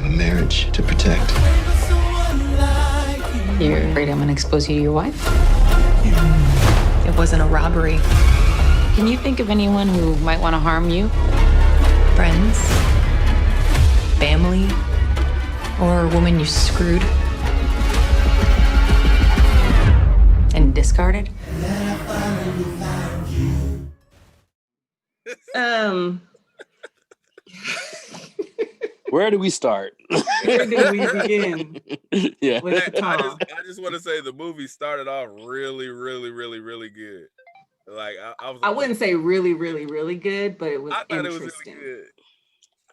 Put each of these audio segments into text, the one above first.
a marriage to protect. You're afraid I'm gonna expose you to your wife? It wasn't a robbery. Can you think of anyone who might want to harm you? Friends, family, or a woman you screwed and discarded? Where do we start? Where do we begin? Yeah. With Fatale? I just want to say the movie started off really, really, really, really good. Like I wouldn't say really, really, really good, but it was I thought interesting. it was really good.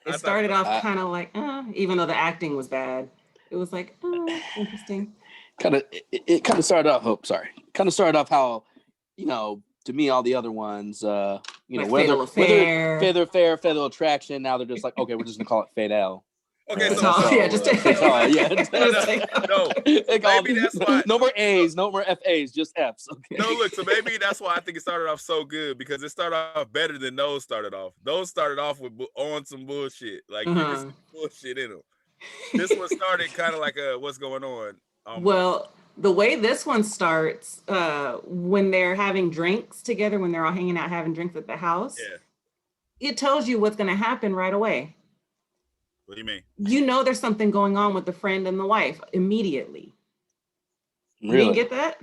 It started off kind of like, even though the acting was bad, it was like, interesting. It kind of started off. Oh, sorry. Kind of started off how, to me, all the other ones, like Fatal Affair. Fatal Attraction. Now they're just like, okay, we're just gonna call it Fatale. Okay, Fatale, yeah. No, maybe that's why. No more A's, no more FA's, just F's. Okay. No, look, so maybe that's why I think it started off so good, because it started off better than those started off. Those started off with on some bullshit, like you can see bullshit in them. This one started kind of like what's going on. Well, the way this one starts, when they're having drinks together, when they're all hanging out having drinks at the house, it tells you what's going to happen right away. What do you mean? You know there's something going on with the friend and the wife immediately. Really? You didn't get that?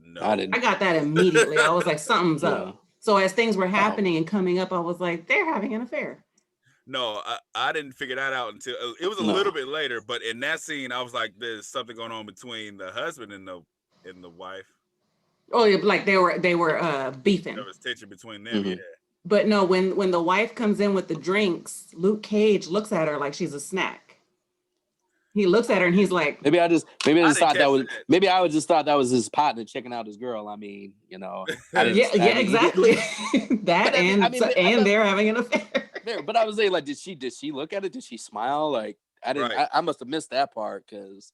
No. I didn't. I got that immediately. I was like, something's up. So as things were happening and coming up, I was like, they're having an affair. No, I didn't figure that out until it was a little bit later. But in that scene, I was like, "There's something going on between the husband and the wife." Oh, yeah, like they were beefing. There was tension between them. Yeah. But no, when the wife comes in with the drinks, Luke Cage looks at her like she's a snack. He looks at her and he's like, maybe I just thought that was his partner checking out his girl. I mean, exactly. That and they're having an affair. But I was saying, like, did she look at it? Did she smile? Like, I didn't. Right. I must have missed that part because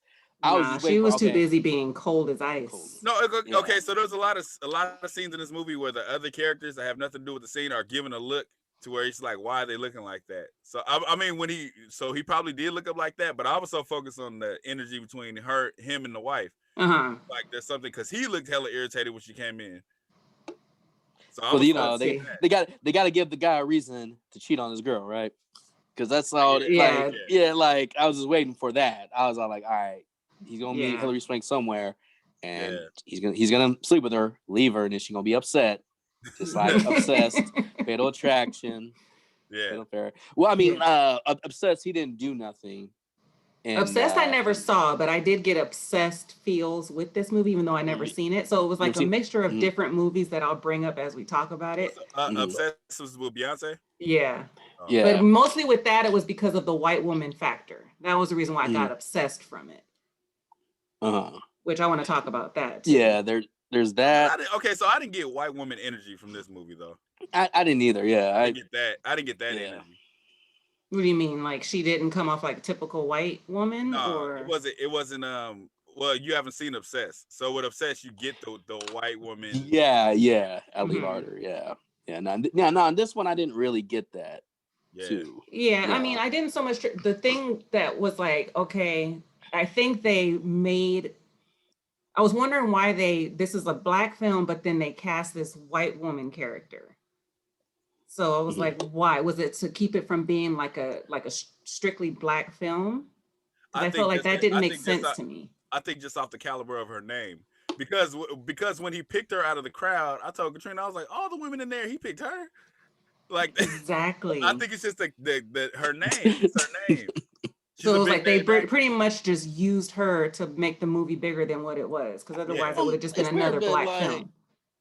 she was too busy being cold as ice. No, okay. So there's a lot of scenes in this movie where the other characters that have nothing to do with the scene are given a look to where he's like, why are they looking like that? So I mean, he probably did look up like that, but I was so focused on the energy between him and the wife. Like there's something, because he looked hella irritated when she came in. So they got to give the guy a reason to cheat on his girl, right? Because that's all. Like I was just waiting for that. I was all like, all right, he's gonna meet Hilary Swank somewhere, and he's gonna sleep with her, leave her, and then she's gonna be upset, just like Obsessed, Fatal Attraction, Fatal Affair. Well, I mean, Obsessed, he didn't do nothing. And, Obsessed, I never saw, but I did get obsessed feels with this movie, even though I never seen it. So it was like a mixture of different movies that I'll bring up as we talk about it. Obsessed was with Beyonce? Yeah. But mostly with that, it was because of the white woman factor. That was the reason why I got obsessed from it. Which I want to talk about that too. Yeah, there's that. So I didn't get white woman energy from this movie though. I didn't either. Yeah, I didn't get that energy. What do you mean? Like she didn't come off like a typical white woman? No, or it wasn't well, you haven't seen Obsessed. So with Obsessed, you get the white woman. Yeah. Ellie Larder. Yeah. No, in this one I didn't really get that. Too. Yeah, I mean, I didn't so much. The thing that was like, okay, I think I was wondering why this is a Black film, but then they cast this white woman character. So I was like, why? Was it to keep it from being like a strictly Black film? I felt like that didn't make sense to me. I think just off the caliber of her name. Because when he picked her out of the crowd, I told Katrina, I was like, all the women in there, he picked her. Like exactly. I think it's just her name. It's her name. So it was like they pretty much just used her to make the movie bigger than what it was, because otherwise it would have just been another Black film.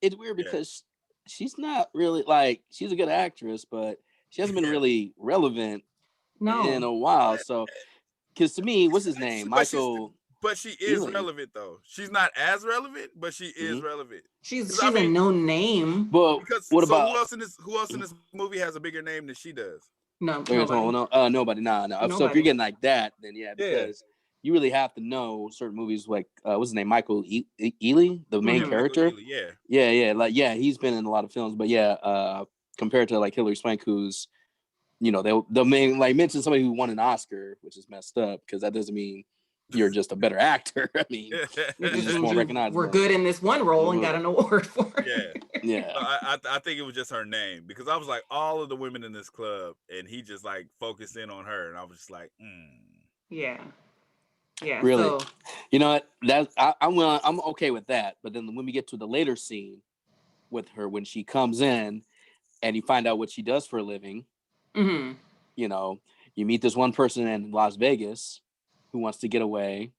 It's weird because she's not really she's a good actress, but she hasn't been really relevant in a while. So, because to me, what's his name, Michael? But she is relevant though. She's not as relevant, but she is relevant. She's a known name. But who else in this movie has a bigger name than she does? Nobody. No. So if you're getting like that, then because you really have to know certain movies. Like what's his name, Michael Ealy, the main character. Ealy, Like he's been in a lot of films, but compared to like Hilary Swank, who's they'll mention somebody who won an Oscar, which is messed up because that doesn't mean you're just a better actor. I mean, it just more recognizable. We're good in this one role and got an award for it. Yeah. So I think it was just her name, because I was like, all of the women in this club, and he just like focused in on her, and I was just like, Yeah. Really? So, you know what? I'm okay with that. But then when we get to the later scene with her, when she comes in and you find out what she does for a living, you meet this one person in Las Vegas who wants to get away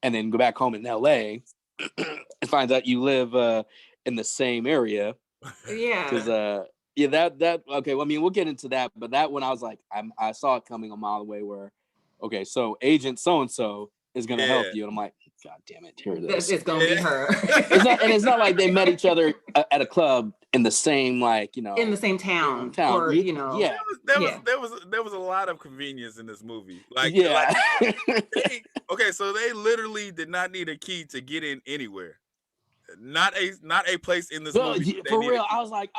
and then go back home in LA and finds out you live in the same area. Yeah. Because that okay. Well, I mean, we'll get into that, but that one I was like, I saw it coming a mile away. Where, okay, so Agent so and so is gonna help you, and I'm like, God damn it, here it is. It's gonna be her. It's not like they met each other at a club in the same in the same town. Or yeah. There was a lot of convenience in this movie. Okay, so they literally did not need a key to get in anywhere. Not a place in this movie. For real, I was like,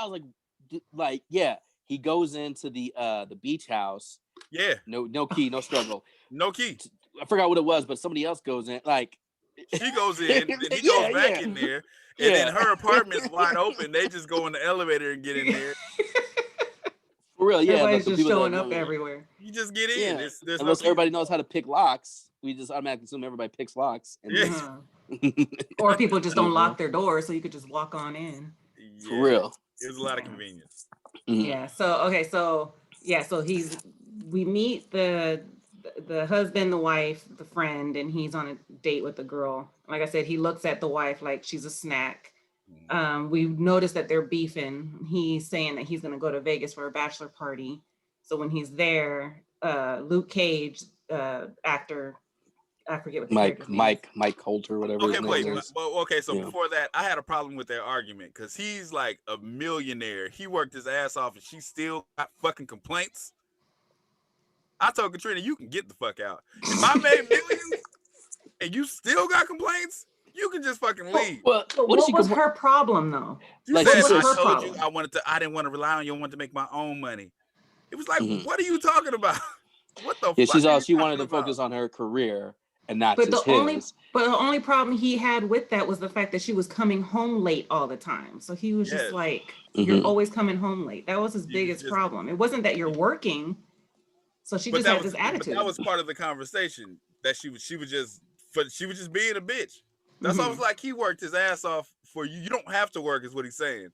yeah, he goes into the beach house. Yeah. No key, no struggle. No key. I forgot what it was, but somebody else goes in. Like, she goes in, and he goes back in there, and then her apartment's wide open. They just go in the elevator and get in there. For real, yeah. Everybody's just showing up everywhere. You just get in. Yeah. Unless everybody knows how to pick locks, we just automatically assume everybody picks locks. Or people just don't lock their doors, so you could just walk on in. Yeah. For real, it was a lot of convenience. Yeah. So we meet the husband, the wife, the friend, and he's on a date with the girl. Like I said, he looks at the wife like she's a snack. We noticed that they're beefing. He's saying that he's going to go to Vegas for a bachelor party. So when he's there, Luke Cage, actor, I forget what Mike Holter, whatever. So before that, I had a problem with their argument, because he's like a millionaire. He worked his ass off, and she still got fucking complaints. I told Katrina, you can get the fuck out. If I made millions and you still got complaints, you can just fucking leave. What was her problem though? Like, I told you I didn't want to rely on you. I wanted to make my own money. It was like, what are you talking about? What the fuck? She wanted to focus on her career and not just his. But the only problem he had with that was the fact that she was coming home late all the time. So he was just like, you're always coming home late. That was his biggest problem. It wasn't that you're working. So she just had this attitude. But that was part of the conversation, that she was just being a bitch. That's why I was like, he worked his ass off for you. You don't have to work, is what he's saying.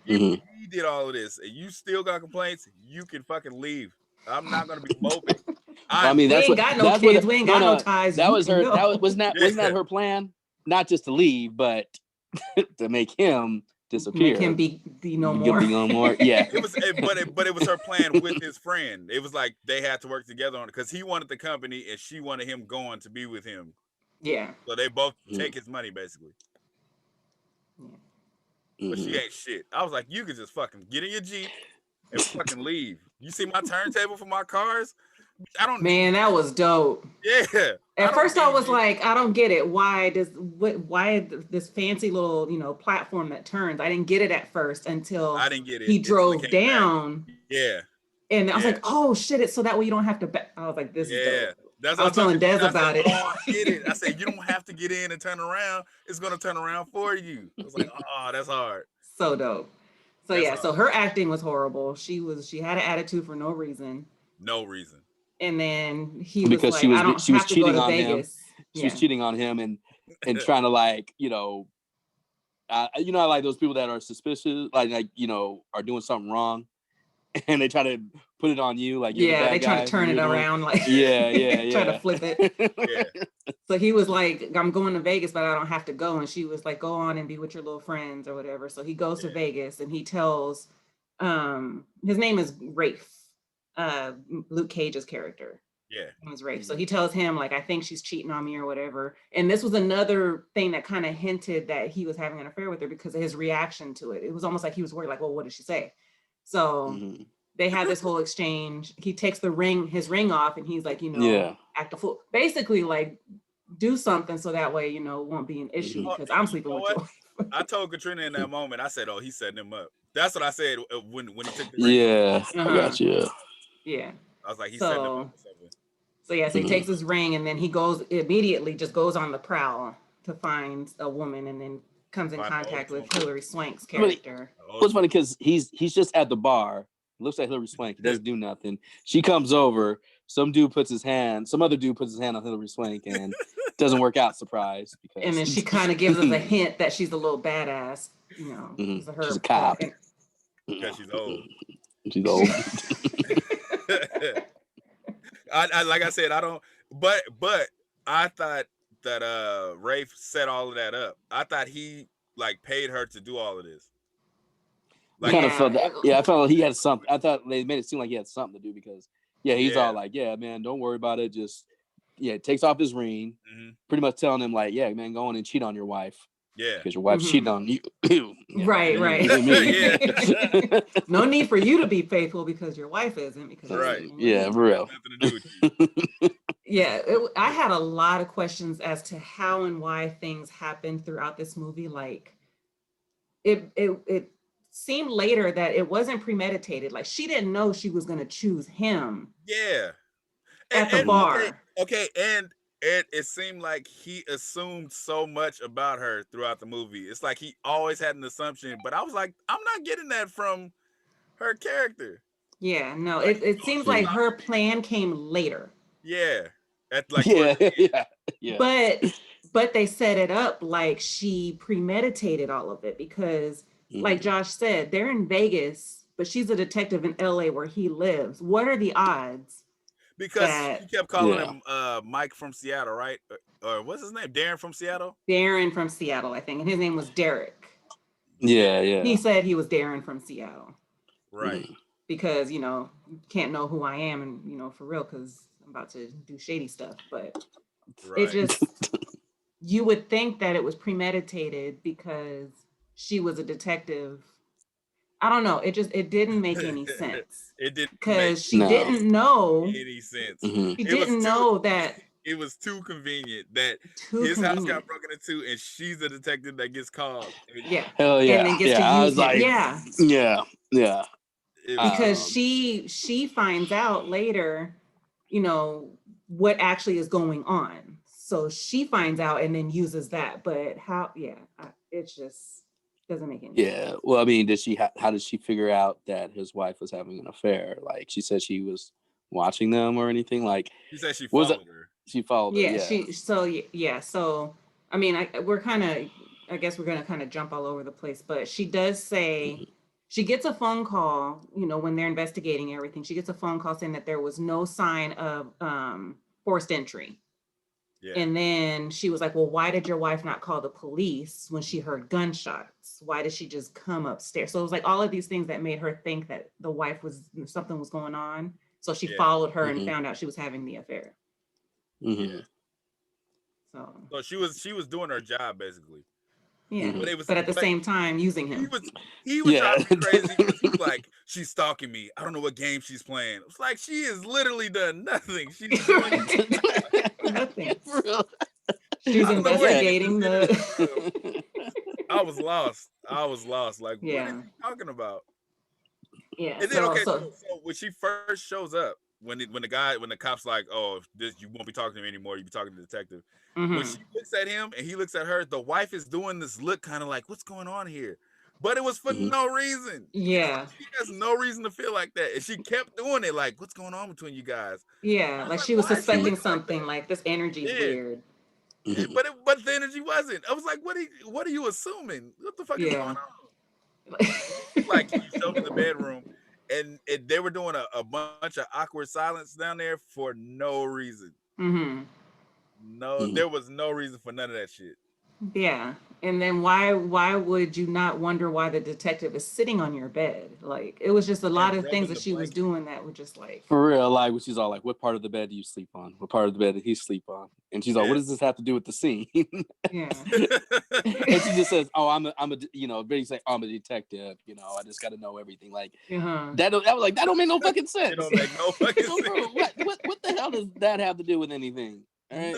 He did all of this, and you still got complaints. You can fucking leave. I'm not gonna be moping. We ain't got no kids. We ain't got no ties. That was her. Wasn't that her plan? Not just to leave, but to make him disappear. Make him be no more. Yeah. But it was her plan with his friend. It was like they had to work together on it, because he wanted the company and she wanted him going to be with him. Yeah. So they both take his money, basically. But she ain't shit. I was like, you could just fucking get in your Jeep and fucking leave. You see my turntable for my cars? That was dope. Yeah. At first I was like, I don't get it. Why this fancy little, platform that turns? I didn't get it at first until I didn't get it. He drove down. Back. Yeah. And I was like, oh shit, it's so that way you don't have to I was like, this is dope. That's I was telling Des about it. Oh, I get it. I said, you don't have to get in and turn around. It's gonna turn around for you. I was like, oh, that's hard. So dope. So so her acting was horrible. She had an attitude for no reason. No reason. And then he was like, I don't have to go to Vegas. She was cheating on him and trying to like, I like those people that are suspicious, like are doing something wrong, and they try to put it on you, like they try to turn it around, like try to flip it. So he was like, I'm going to Vegas, but I don't have to go. And she was like, go on and be with your little friends or whatever. So he goes to Vegas and he tells, his name is Rafe, Luke Cage's character. Yeah. It was Rafe. So he tells him, like, I think she's cheating on me or whatever. And this was another thing that kind of hinted that he was having an affair with her because of his reaction to it. It was almost like he was worried, like, well, what did she say? So they had this whole exchange. He takes his ring off, and he's like, act a fool. Basically, like, do something so that way, it won't be an issue because I'm sleeping with you. I told Katrina in that moment, I said, oh, he's setting him up. That's what I said when he took the ring. Yeah, I got you. Yeah. I was like, he setting him up for something. So yeah, so he takes his ring and then he just goes on the prowl to find a woman and then comes in contact with Hilary Swank's character. What's funny because he's just at the bar, looks at Hilary Swank, he doesn't do nothing. She comes over, some other dude puts his hand on Hilary Swank and doesn't work out, surprise. And then she kind of gives us a hint that she's a little badass, you know. She's a cop. Because she's old. She's old. I like I said, I don't, but I thought that Rafe set all of that up. I thought he like paid her to do all of this. Like, kind of felt that. Yeah, I felt like he had something. I thought they made it seem like he had something to do because he's all like, yeah, man, don't worry about it. Just takes off his ring, pretty much telling him like, yeah, man, go on and cheat on your wife. Yeah, because your wife's cheating on you. Right. No need for you to be faithful because your wife isn't. Because yeah, for real. Nothing to do with you. I had a lot of questions as to how and why things happened throughout this movie. Like, it seemed later that it wasn't premeditated. Like, she didn't know she was going to choose him. Yeah, at the bar. Okay, and it seemed like he assumed so much about her throughout the movie. It's like he always had an assumption, but I was like, I'm not getting that from her character. Yeah, no, it seems like her plan came later. Yeah. At like But they set it up like she premeditated all of it because, like Josh said, they're in Vegas, but she's a detective in LA where he lives. What are the odds? Because he kept calling him Mike from Seattle, right? Or what's his name? Darren from Seattle? Darren from Seattle, I think. And his name was Derek. Yeah. He said he was Darren from Seattle. Right. Because, you can't know who I am and, for real, because I'm about to do shady stuff. But it just, you would think that it was premeditated because she was a detective. I don't know. It didn't make any sense. It didn't because she didn't know any sense. She didn't know that it was too convenient that his house got broken into, and she's a detective that gets called. Yeah, hell yeah. And then gets to use it. Yeah. Because she finds out later, what actually is going on. So she finds out and then uses that. But how? Yeah, it just doesn't make any sense. Yeah. Well, I mean, how did she figure out that his wife was having an affair? Like, she said she was watching them or anything? Like, she said she followed her. She followed her. Yeah. So, I mean, I guess we're going to kind of jump all over the place, but she does say she gets a phone call, when they're investigating everything, she gets a phone call saying that there was no sign of forced entry. Yeah. And then she was like, well, why did your wife not call the police when she heard gunshots? Why did she just come upstairs? So it was like all of these things that made her think that the wife something was going on. So she followed her and found out she was having the affair. Yeah. So she was doing her job basically. Yeah. But at the same time using him. He was driving me crazy. He was like, she's stalking me. I don't know what game she's playing. It's like she has literally done nothing. She's doing nothing. She's investigating the I was lost. Like, what are you talking about? Yeah. And then so when she first shows up, when the cop's like, oh, you won't be talking to him anymore, you'll be talking to the detective. When she looks at him and he looks at her, the wife is doing this look kind of like, what's going on here? But it was for no reason. Yeah. She has no reason to feel like that. And she kept doing it like, what's going on between you guys? Yeah, like she was suspecting something, like this energy's weird. But the energy wasn't. I was like, what are you assuming? What the fuck is going on? Like, he showed me the bedroom and they were doing a bunch of awkward silence down there for no reason. There was no reason for none of that shit. Yeah. And then why would you not wonder why the detective is sitting on your bed? Like, it was just a lot of things that she was doing that were just like, for real. Like, she's all like, what part of the bed do you sleep on? What part of the bed did he sleep on? And she's like, what does this have to do with the scene? Yeah. And she just says, oh, I'm a Billy say, I'm a detective, I just got to know everything. Like, that don't make no fucking sense. It don't make no fucking sense. What the hell does that have to do with anything? Right?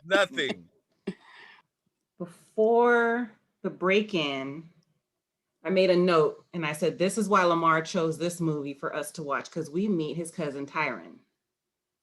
Nothing. Before the break-in, I made a note and I said, this is why Lamar chose this movie for us to watch, because we meet his cousin Tyron,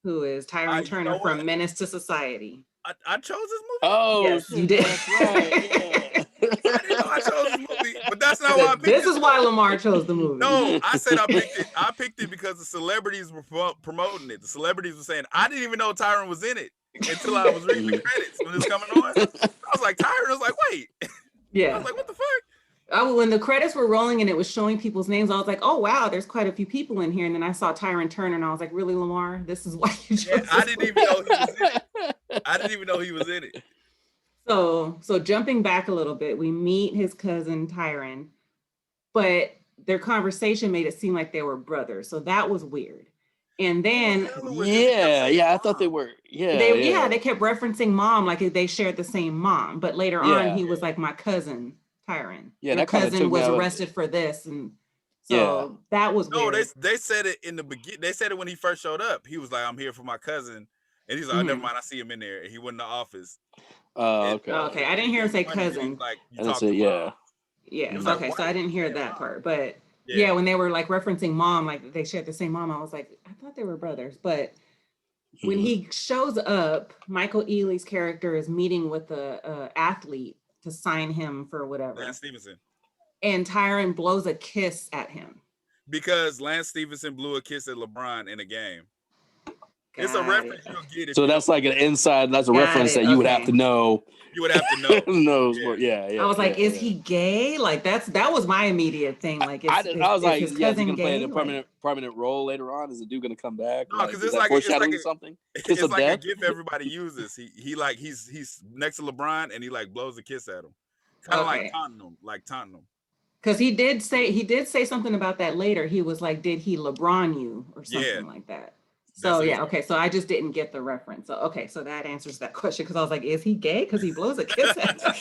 who is Tyron Turner from Menace to Society. I chose this movie? Oh, yes, you did. That's right. Yeah. I didn't know I chose this movie, but that's not why I picked this it. is why Lamar chose the movie. No, I said I picked it. I picked it because the celebrities were promoting it. The celebrities were saying, I didn't even know Tyron was in it until I was reading the credits when it was coming on. I was like, Tyron. I was like, wait. Yeah. I was like, what the fuck? When the credits were rolling and it was showing people's names, I was like, oh, wow, there's quite a few people in here. And then I saw Tyron Turner and I was like, really, Lamar? This is why you chose I didn't even know he was in it. I didn't even know he was in it. So jumping back a little bit, we meet his cousin Tyron, but their conversation made it seem like they were brothers. So that was weird. And then I thought they were. They kept referencing mom, like they shared the same mom. But later on, he was like, my cousin Tyron. Yeah, your cousin was arrested for this, and so that was weird. No, they said it in the beginning. They said it when he first showed up. He was like, "I'm here for my cousin," and he's like, "Oh, never mind. I see him in there." And he went in the office. Okay. Okay, I didn't hear him say cousin. Like, yeah. Okay, so I didn't hear that part, but when they were like referencing mom, like they shared the same mom, I was like, I thought they were brothers, but. When he shows up, Michael Ealy's character is meeting with the athlete to sign him for whatever. Lance Stevenson. And Tyron blows a kiss at him. Because Lance Stevenson blew a kiss at LeBron in a game. It's a reference you'll get. So that's like an inside, that's a reference that you would have to know. You would have to know. I was like, is he gay? Like that was my immediate thing. Like, I was like, is he gonna play a permanent role later on? Is the dude gonna come back? No, because it's like something. It's like a gif everybody uses. He's next to LeBron and he like blows a kiss at him, kind of like taunting him. Because he did say something about that later. He was like, did he LeBron you or something like that? So okay. So I just didn't get the reference. So okay, so that answers that question because I was like, is he gay? Because he blows a kiss at him.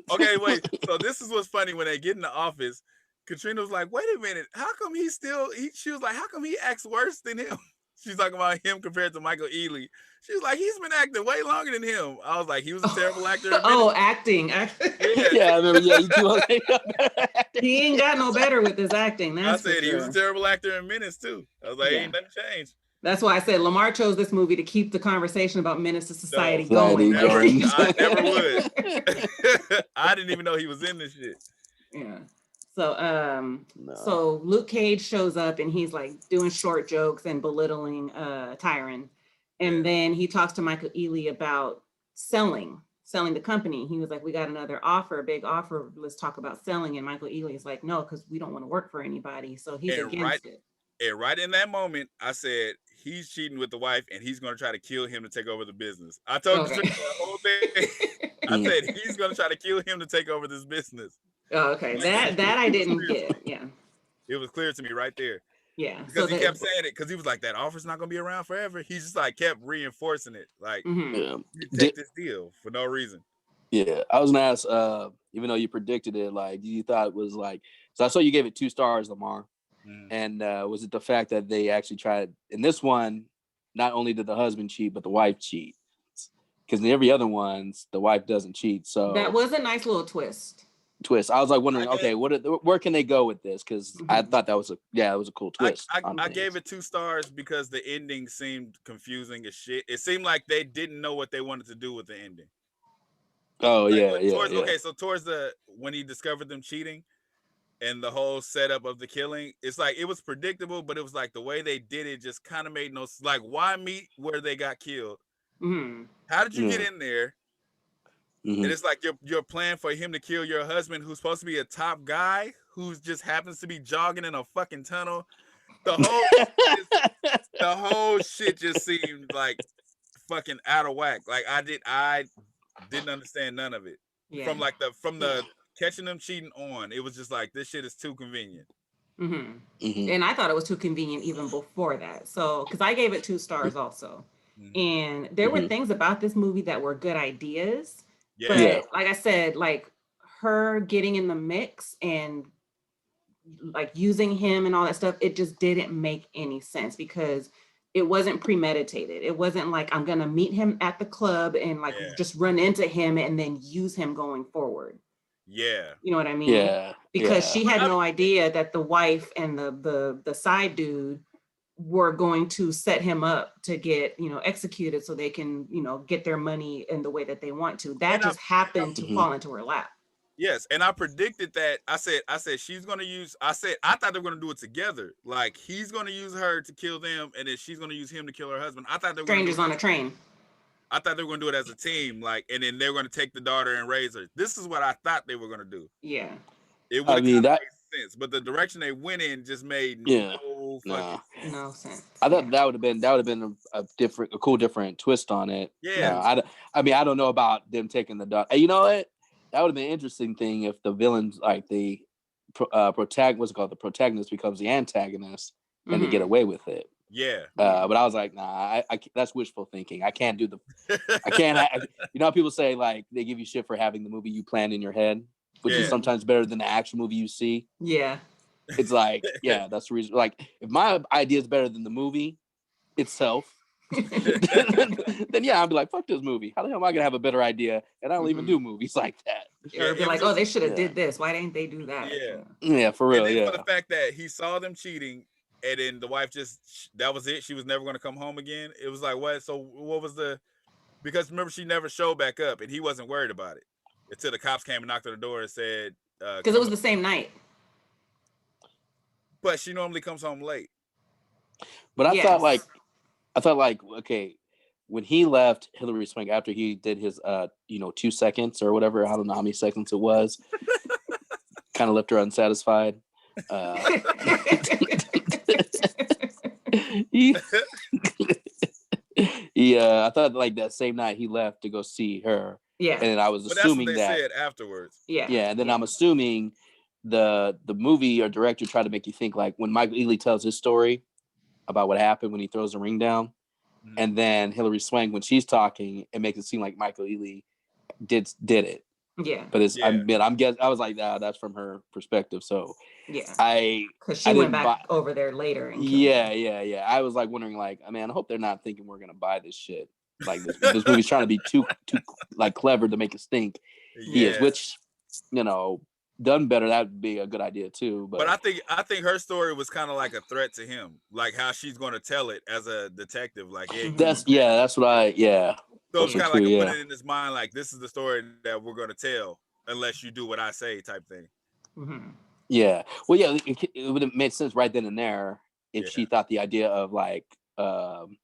Okay, wait. So this is what's funny when they get in the office. Katrina was like, wait a minute, how come she was like, how come he acts worse than him? She's talking about him compared to Michael Ealy. She was like, he's been acting way longer than him. I was like, he was a terrible actor. Acting. He ain't got no better with his acting. I said he was a terrible actor in Menace too. I was like, ain't nothing changed. That's why I said Lamar chose this movie to keep the conversation about Menace to Society going. I never would. I didn't even know he was in this shit. Yeah. So Luke Cage shows up and he's like doing short jokes and belittling Tyron. And then he talks to Michael Ealy about selling the company. He was like, we got another offer, a big offer. Let's talk about selling. And Michael Ealy is like, no, because we don't want to work for anybody. So he's against it. And right in that moment, I said, he's cheating with the wife and he's going to try to kill him to take over the business. I told you the whole thing. I said, he's going to try to kill him to take over this business. Oh, okay. That I didn't get. Yeah. It was clear to me right there. Yeah. Because he kept saying it because he was like, that offer's not going to be around forever. He just like kept reinforcing it. Like, you take this deal for no reason. Yeah. I was going to ask, even though you predicted it, like, you thought it was like, so I saw you gave it 2 stars, Lamar. And was it the fact that they actually tried in this one, not only did the husband cheat, but the wife cheat? Because in every other ones, the wife doesn't cheat. So that was a nice little twist. I was like wondering, okay, where can they go with this? Because I thought that was a cool twist. I gave it 2 stars because the ending seemed confusing as shit. It seemed like they didn't know what they wanted to do with the ending. Oh, Okay, so towards when he discovered them cheating and the whole setup of the killing, it's like it was predictable, but it was like the way they did it just kind of made no sense. Like, why meet where they got killed? How did you get in there? And it's like your plan for him to kill your husband, who's supposed to be a top guy, who just happens to be jogging in a fucking tunnel. The whole shit just seemed like fucking out of whack. Like I didn't understand none of it. Yeah. From the catching them cheating on, it was just like, this shit is too convenient. And I thought it was too convenient even before that. So, because I gave it 2 stars also. And there were things about this movie that were good ideas. But like I said, like her getting in the mix and like using him and all that stuff, it just didn't make any sense because it wasn't premeditated. It wasn't like I'm gonna meet him at the club and like just run into him and then use him going forward. Yeah. You know what I mean? Yeah. Because yeah. she had no idea that the wife and the side dude were going to set him up to get, you know, executed so they can, you know, get their money in the way that they want to. That just happened to fall into her lap. Yes, and I predicted that. I said she's gonna use. I thought they were gonna do it together. Like he's gonna use her to kill them, and then she's gonna use him to kill her husband. I thought they were Strangers on a train. I thought they were gonna do it as a team, like, and then they were gonna take the daughter and raise her. This is what I thought they were gonna do. Yeah, it would have made sense, but the direction they went in just made no sense. I thought that would have been a cool different twist on it. Yeah, I mean, I don't know about them taking the daughter. You know what? That would have been an interesting thing if the villains, like the protagonist becomes the antagonist, and they get away with it. Yeah. But I was like, nah, that's wishful thinking. I can't do you know how people say, like, they give you shit for having the movie you planned in your head, which is sometimes better than the action movie you see. Yeah. It's like, yeah, that's the reason. Like, if my idea is better than the movie itself, then yeah, I'd be like, fuck this movie. How the hell am I gonna have a better idea? And I don't even do movies like that. Or be like, oh, they should have did this. Why didn't they do that? Yeah, for real. For the fact that he saw them cheating, and then the wife that was it. She was never going to come home again. It was like, what? So what was because remember, she never showed back up, and he wasn't worried about it until the cops came and knocked on the door and said, because it was the same night. But she normally comes home late. But I thought like, okay, when he left Hillary Swank after he did his 2 seconds or whatever, I don't know how many seconds it was, kind of left her unsatisfied. I thought like that same night he left to go see her. Yeah. And I was assuming that's what they said afterwards. Yeah. Yeah, and then I'm assuming the movie or director tried to make you think, like, when Michael Ealy tells his story about what happened when he throws the ring down, and then Hillary Swank, when she's talking, it makes it seem like Michael Ealy did it. Yeah. But I'm guessing, I was like, that's from her perspective. So yeah, because she went back over there later. And yeah. I was like wondering, like, man, I hope they're not thinking we're gonna buy this shit. Like this movie's trying to be too like clever to make us think he is, which, you know, done better, that'd be a good idea too. But I think her story was kind of like a threat to him, like how she's going to tell it as a detective. Like, that's what I So it's kind of like put it in his mind, like, this is the story that we're going to tell unless you do what I say, type thing. Mm-hmm. Yeah. Well, yeah, it would have made sense right then and there if she thought the idea of like trying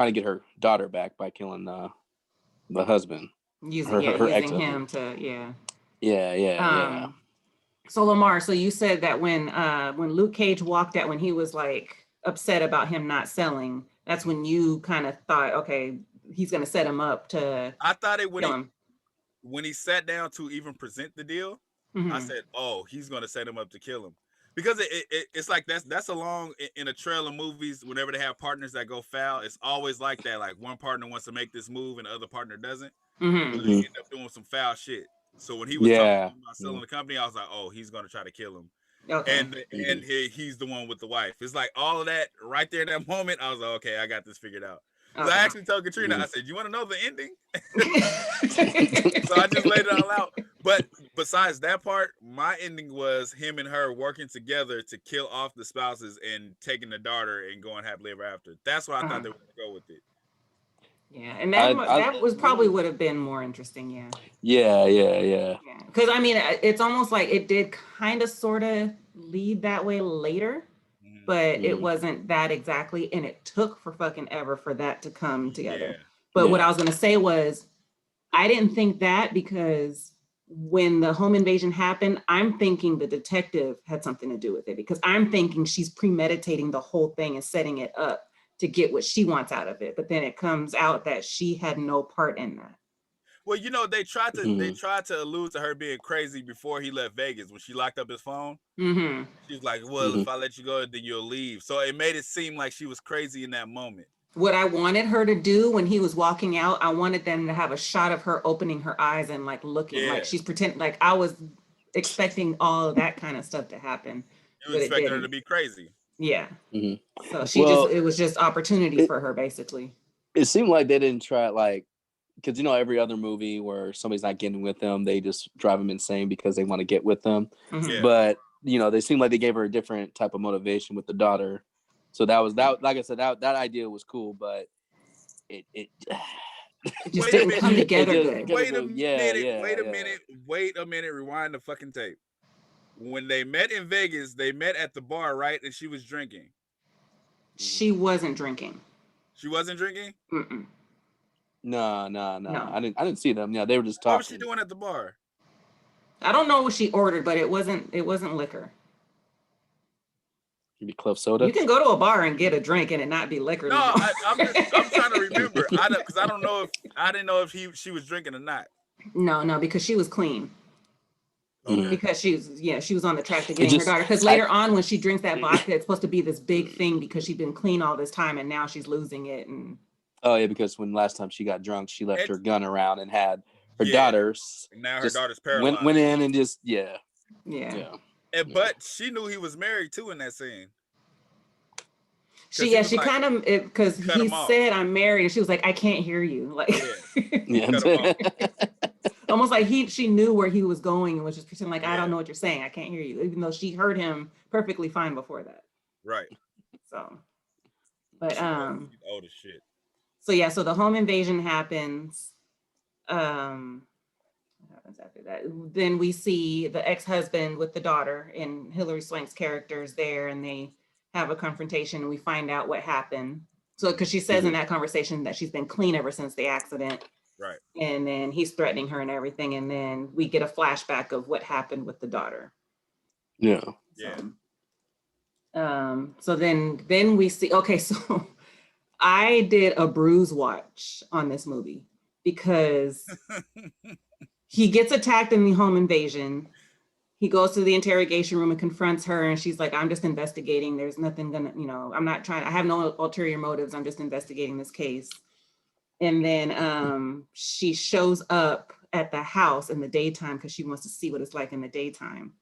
to get her daughter back by killing the husband, using him to Yeah. So Lamar, so you said that when Luke Cage walked out, when he was like upset about him not selling, that's when you kind of thought, okay, he's gonna set him up to. I thought it when he sat down to even present the deal. Mm-hmm. I said, oh, he's gonna set him up to kill him, because it's like that's along in a trail of movies. Whenever they have partners that go foul, it's always like that. Like, one partner wants to make this move and the other partner doesn't. Mm-hmm. So they end up doing some foul shit. So when he was talking about selling the company, I was like, oh, he's gonna try to kill him. Okay. And he's the one with the wife. It's like all of that right there in that moment. I was like, okay, I got this figured out. Okay. I actually told Katrina, I said, you want to know the ending? So I just laid it all out. But besides that part, my ending was him and her working together to kill off the spouses and taking the daughter and going happily ever after. That's what I thought they were going to go with it. Yeah, and that was probably would have been more interesting. Yeah. Because I mean, it's almost like it did kind of sort of lead that way later, but it wasn't that exactly, and it took for fucking ever for that to come together. But what I was gonna say was, I didn't think that, because when the home invasion happened, I'm thinking the detective had something to do with it, because I'm thinking she's premeditating the whole thing and setting it up to get what she wants out of it. But then it comes out that she had no part in that. Well, you know, they tried to allude to her being crazy before he left Vegas when she locked up his phone. Mm-hmm. She's like, well, if I let you go, then you'll leave. So it made it seem like she was crazy in that moment. What I wanted her to do when he was walking out, I wanted them to have a shot of her opening her eyes and like looking like she's pretending. Like, I was expecting all of that kind of stuff to happen. You expected her to be crazy. Yeah. Mm-hmm. So it was just opportunity for her, basically. It seemed like they didn't try, like, because every other movie where somebody's not getting with them, they just drive them insane because they want to get with them. Mhm. But they seem like they gave her a different type of motivation with the daughter. So that was that. Like I said, that idea was cool, but it It just Wait a didn't come minute. together It just- good. Wait a minute. yeah, Wait a yeah. minute. Wait a minute. Rewind the fucking tape. When they met in Vegas, they met at the bar, right? And she was drinking. She wasn't drinking. She wasn't drinking? Mm-mm. No. No. I didn't see them. Yeah, they were just What talking. was she doing at the bar? I don't know what she ordered, but it wasn't liquor. Maybe club soda. You can go to a bar and get a drink and it not be liquor. No, I'm trying to remember. Because I didn't know if she was drinking or not. No, because she was clean. Mhm. Because she was on the track to getting her daughter. Because later on, when she drinks that vodka, it's supposed to be this big thing because she's been clean all this time and now she's losing it. And Oh yeah, because when last time she got drunk, she left her gun around and had her Yeah. daughters. And now her just daughter's paralyzed. Went in and just yeah. But she knew he was married too in that scene. She kind of, because he said I'm married and she was like, I can't hear you. Like, Yeah. Cut him off. almost like she knew where he was going and was just pretending like, I don't know what you're saying. I can't hear you. Even though she heard him perfectly fine before that. Right. So, but, She's old as shit. so yeah, so the home invasion happens. What happens after that? Then we see the ex-husband with the daughter and Hilary Swank's characters there, and they have a confrontation and we find out what happened. So, because she says in that conversation that she's been clean ever since the accident. Right. And then he's threatening her and everything. And then we get a flashback of what happened with the daughter. Yeah. So then we see, okay, so I did a bruise watch on this movie because he gets attacked in the home invasion. He goes to the interrogation room and confronts her and she's like, I'm just investigating. There's nothing gonna, I have no ulterior motives. I'm just investigating this case. And then she shows up at the house in the daytime because she wants to see what it's like in the daytime.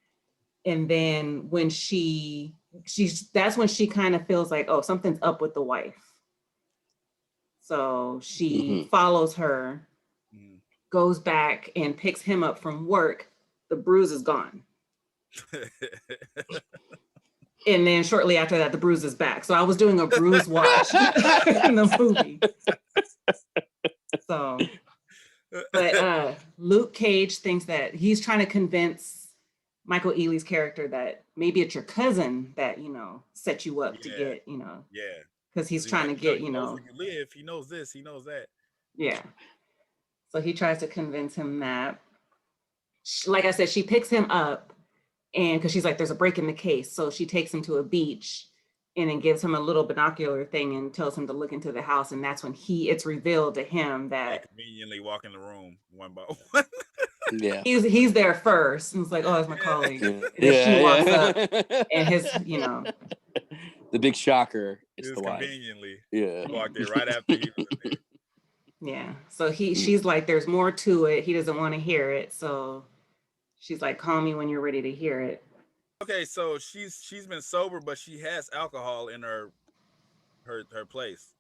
And then when that's when she kind of feels like, oh, something's up with the wife. So she follows her, goes back and picks him up from work. The bruise is gone. And then shortly after that, the bruise is back. So I was doing a bruise watch in the movie. So, but Luke Cage thinks that he's trying to convince Michael Ealy's character that maybe it's your cousin that, set you up to get, because he's trying to get, he knows where you live. He knows this, he knows that. Yeah. So he tries to convince him that, like I said, she picks him up and because she's like, there's a break in the case. So she takes him to a beach and then gives him a little binocular thing and tells him to look into the house. And that's when it's revealed to him that they conveniently walk in the room one by one. Yeah. He's there first. And it's like, oh, that's my colleague. And she walks up and his, the big shocker. It's the wife. Conveniently. Yeah. Walked in right after he was in there. Yeah. So she's like, there's more to it. He doesn't want to hear it. So she's like, call me when you're ready to hear it. Okay, so she's been sober, but she has alcohol in her place.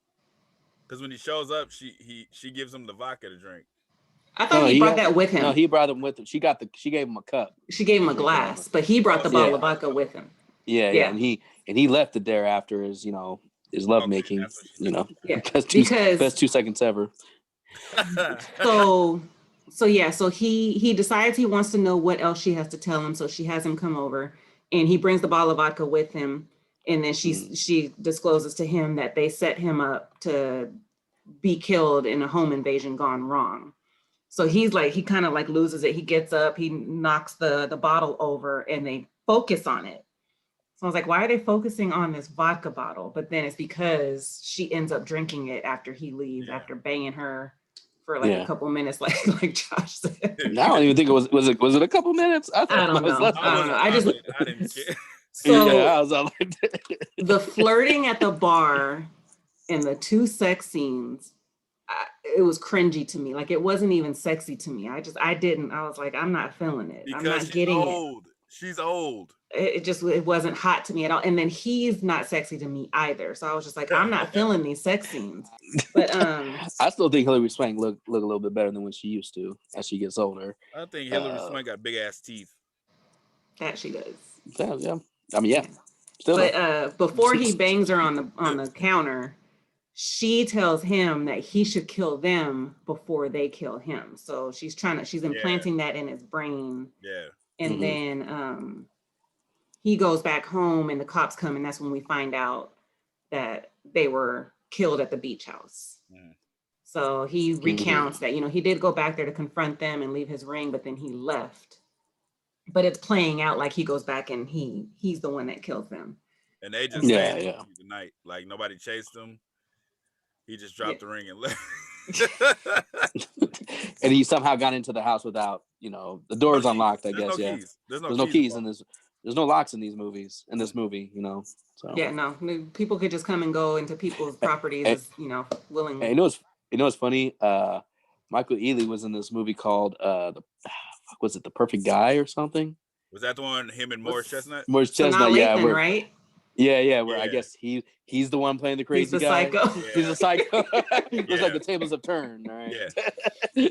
Because when he shows up, she gives him the vodka to drink. I thought he brought that with him. No, he brought them with him. She gave him a cup. She gave him a glass, but he brought the bottle of vodka with him. Yeah. And he left it there after his his lovemaking. Best 2 seconds ever. So he decides he wants to know what else she has to tell him. So she has him come over and he brings the bottle of vodka with him. And then she discloses to him that they set him up to be killed in a home invasion gone wrong. So he kind of like loses it. He gets up, he knocks the bottle over and they focus on it. So I was like, why are they focusing on this vodka bottle? But then it's because she ends up drinking it after he leaves, after banging her for a couple minutes, like Josh said. I don't even think it was it a couple minutes? I don't know. I didn't care. So I was like the flirting at the bar and the 2 sex scenes, it was cringy to me. Like it wasn't even sexy to me. I was like, I'm not feeling it. Because I'm not getting old. it. She's old. it wasn't hot to me at all. And then he's not sexy to me either. So I was just like, I'm not feeling these sex scenes. But I still think Hilary Swank look a little bit better than when she used to as she gets older. I think Hilary Swank got big ass teeth. that she does. Yeah. I mean, yeah. Still. But before he bangs her on the counter, she tells him that he should kill them before they kill him. So she's implanting that in his brain. Yeah. And then he goes back home and the cops come, and that's when we find out that they were killed at the beach house. So he recounts that, he did go back there to confront them and leave his ring, but then he left. But it's playing out like he goes back and he's the one that kills them. And they just the night, like nobody chased him. He just dropped the ring and left. And he somehow got into the house without, the door's unlocked, I guess. Keys. There's no keys in this. There's no locks in these movies, in this movie, So yeah, no, people could just come and go into people's properties, willingly. And you know what's funny? Michael Ealy was in this movie called was it The Perfect Guy or something? Was that the one him and Morris Chestnut? Morris Chestnut, Lathan, right? Yeah, where I guess he's the one playing the crazy he's the guy. Psycho. Yeah. He's a psycho. Looks like the tables have turned, right? Yeah.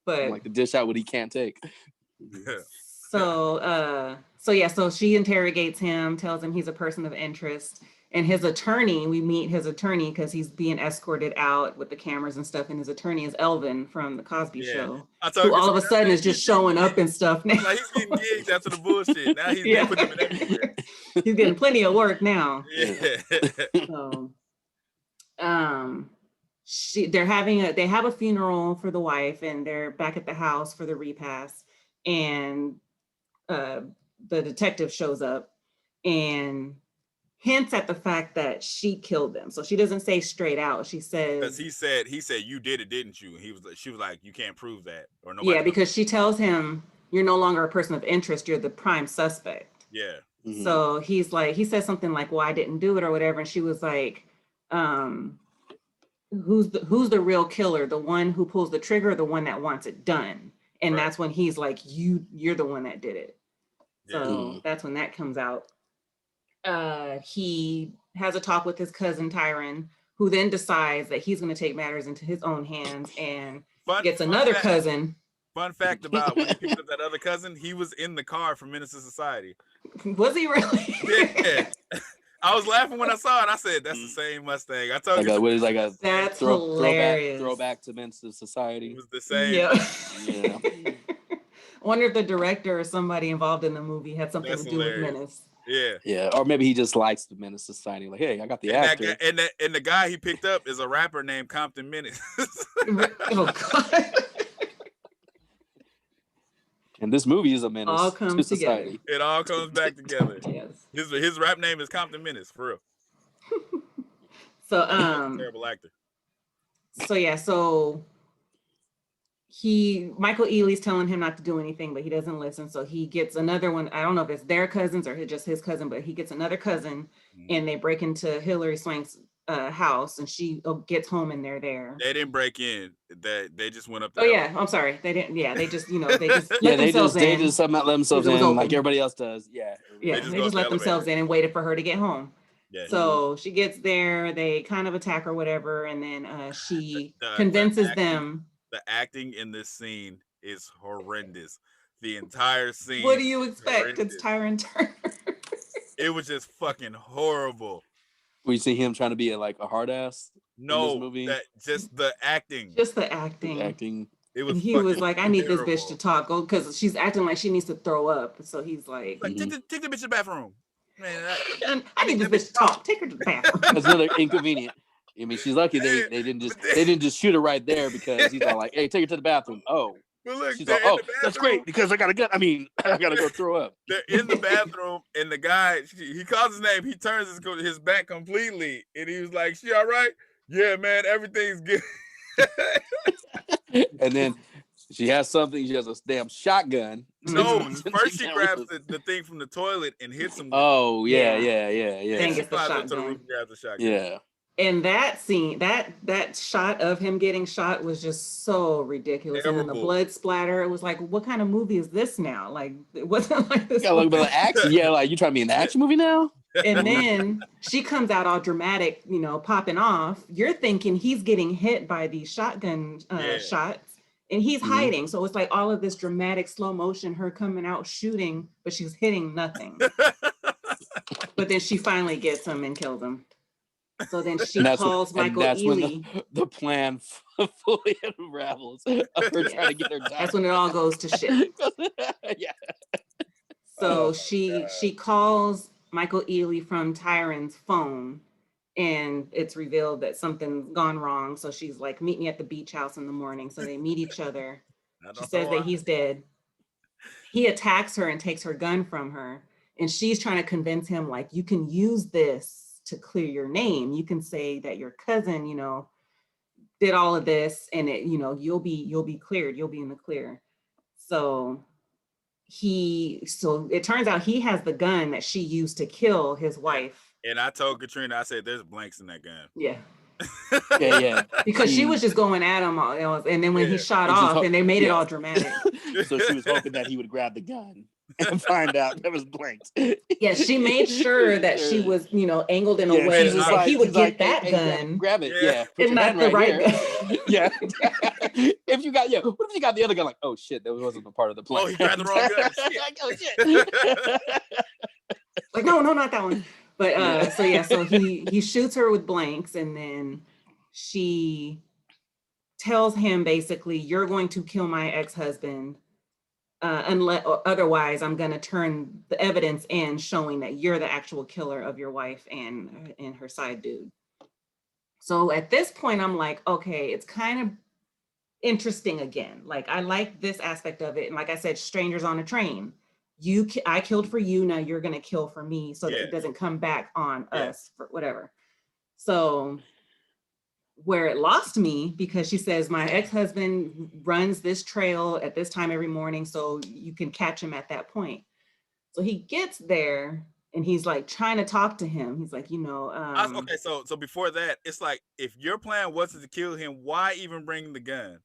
But like the dish out what he can't take. So she interrogates him, tells him he's a person of interest. And his attorney, we meet his attorney because he's being escorted out with the cameras and stuff. And his attorney is Elvin from the Cosby Show, who all of a sudden is just showing up and stuff now. Like he's getting gigs after the bullshit. Now he's putting him in everywhere. He's getting plenty of work now. Yeah. So, they have a funeral for the wife, and they're back at the house for the repast. And the detective shows up and hints at the fact that she killed them. So she doesn't say straight out. She says, because he said you did it, didn't you? She was like, you can't prove that, or nobody. Yeah, because she tells him, you're no longer a person of interest. You're the prime suspect. Yeah. Mm-hmm. So he says something like, well, I didn't do it or whatever. And she was like, who's the real killer? The one who pulls the trigger or the one that wants it done? And that's when he's like, you're the one that did it. So that's when that comes out. He has a talk with his cousin Tyron, who then decides that he's going to take matters into his own hands and gets another cousin. Fun fact about when he picked up that other cousin, he was in the car from Menace to Society. Was he really? Yeah. I was laughing when I saw it. I said, "That's the same Mustang." I told you. That's hilarious. Throwback to Menace to Society. It was the same. Yeah. I wonder if the director or somebody involved in the movie had something to do with Menace. Yeah, or maybe he just likes the Menace Society. Like, hey, I got the actor. And the guy he picked up is a rapper named Compton Menace. Oh God! And this movie is a menace all comes to society. Together. It all comes back together. Yes. His rap name is Compton Menace, for real. So terrible actor. So Michael Ealy's telling him not to do anything, but he doesn't listen. So he gets another one. I don't know if it's their cousins or just his cousin, but he gets another cousin, and they break into Hilary Swank's house, and she gets home, and they're there. They didn't break in. They just went up. I'm sorry. They didn't. Yeah, they just they just they just somehow let themselves in like everybody else does. Yeah. They just let themselves in and waited for her to get home. Yeah. So she gets there. They kind of attack her, whatever, and then she convinces them. The acting in this scene is horrendous. The entire scene. What do you expect? It's Tyron Turner. It was just fucking horrible. We see him trying to be like a hard ass. No, in this movie. Just the acting. Just the acting. The acting. It was. And he was like, "I need terrible. this bitch to talk," because she's acting like she needs to throw up. So he's like, take the bitch to the bathroom. Man, I need this bitch to talk. Take her to the bathroom. That's another inconvenient. I mean, she's lucky they didn't just shoot her right there because he's all like, "Hey, take her to the bathroom." Oh, but look, she's like, "Oh, that's great because I gotta go throw up." They're in the bathroom, and the guy he calls his name. He turns his back completely, and he was like, "She all right? Yeah, man, everything's good." And then she has something. She has a damn shotgun. No, first she grabs the thing from the toilet and hits him. Oh yeah. Then gets the shotgun. Grabs the shotgun. Yeah. And that scene, that shot of him getting shot was just so ridiculous. And then the Terrible. blood splatter, it was like, what kind of movie is this now? Like, it wasn't like this. Yeah, like the action. Yeah, like you trying to be in an action movie now? And then she comes out all dramatic, you know, popping off. You're thinking he's getting hit by these shotgun shots, and he's hiding. So it's like all of this dramatic slow motion, her coming out shooting, but she's hitting nothing. But then she finally gets him and kills him. So then she calls Michael Ealy. When the plan fully unravels of her trying to get her down. That's when it all goes to shit. Yeah. So she calls Michael Ealy from Tyron's phone, and it's revealed that something's gone wrong. So she's like, meet me at the beach house in the morning. So they meet each other. She says that he's dead. He attacks her and takes her gun from her. And she's trying to convince him, like, you can use this to clear your name. You can say that your cousin, you know, did all of this, and it, you know, you'll be cleared. You'll be in the clear. So it turns out he has the gun that she used to kill his wife. And I told Katrina, I said, there's blanks in that gun. Yeah. Yeah. Because she was just going at him, and then when he shot off, and they made it all dramatic. So she was hoping that he would grab the gun and find out there was blanks. Yeah, she made sure that she was, you know, angled in a way that he would get that gun. Grab it, yeah. And not the right gun. Yeah. If you got, what if you got the other gun? Like, oh shit, that wasn't a part of the plan. Oh, he grabbed the wrong gun. Oh shit. Like, no, not that one. But so he shoots her with blanks, and then she tells him basically, you're going to kill my ex-husband. Unless otherwise, I'm going to turn the evidence in showing that you're the actual killer of your wife and her side dude. So at this point, I'm like, okay, it's kind of interesting again. Like, I like this aspect of it. And like I said, strangers on a train. I killed for you. Now you're going to kill for me, so that it doesn't come back on us for whatever. So where it lost me, because she says my ex-husband runs this trail at this time every morning, so you can catch him at that point. So he gets there and he's like trying to talk to him. He's like, you know, okay, so before that, it's like, if your plan wasn't to kill him, why even bring the gun?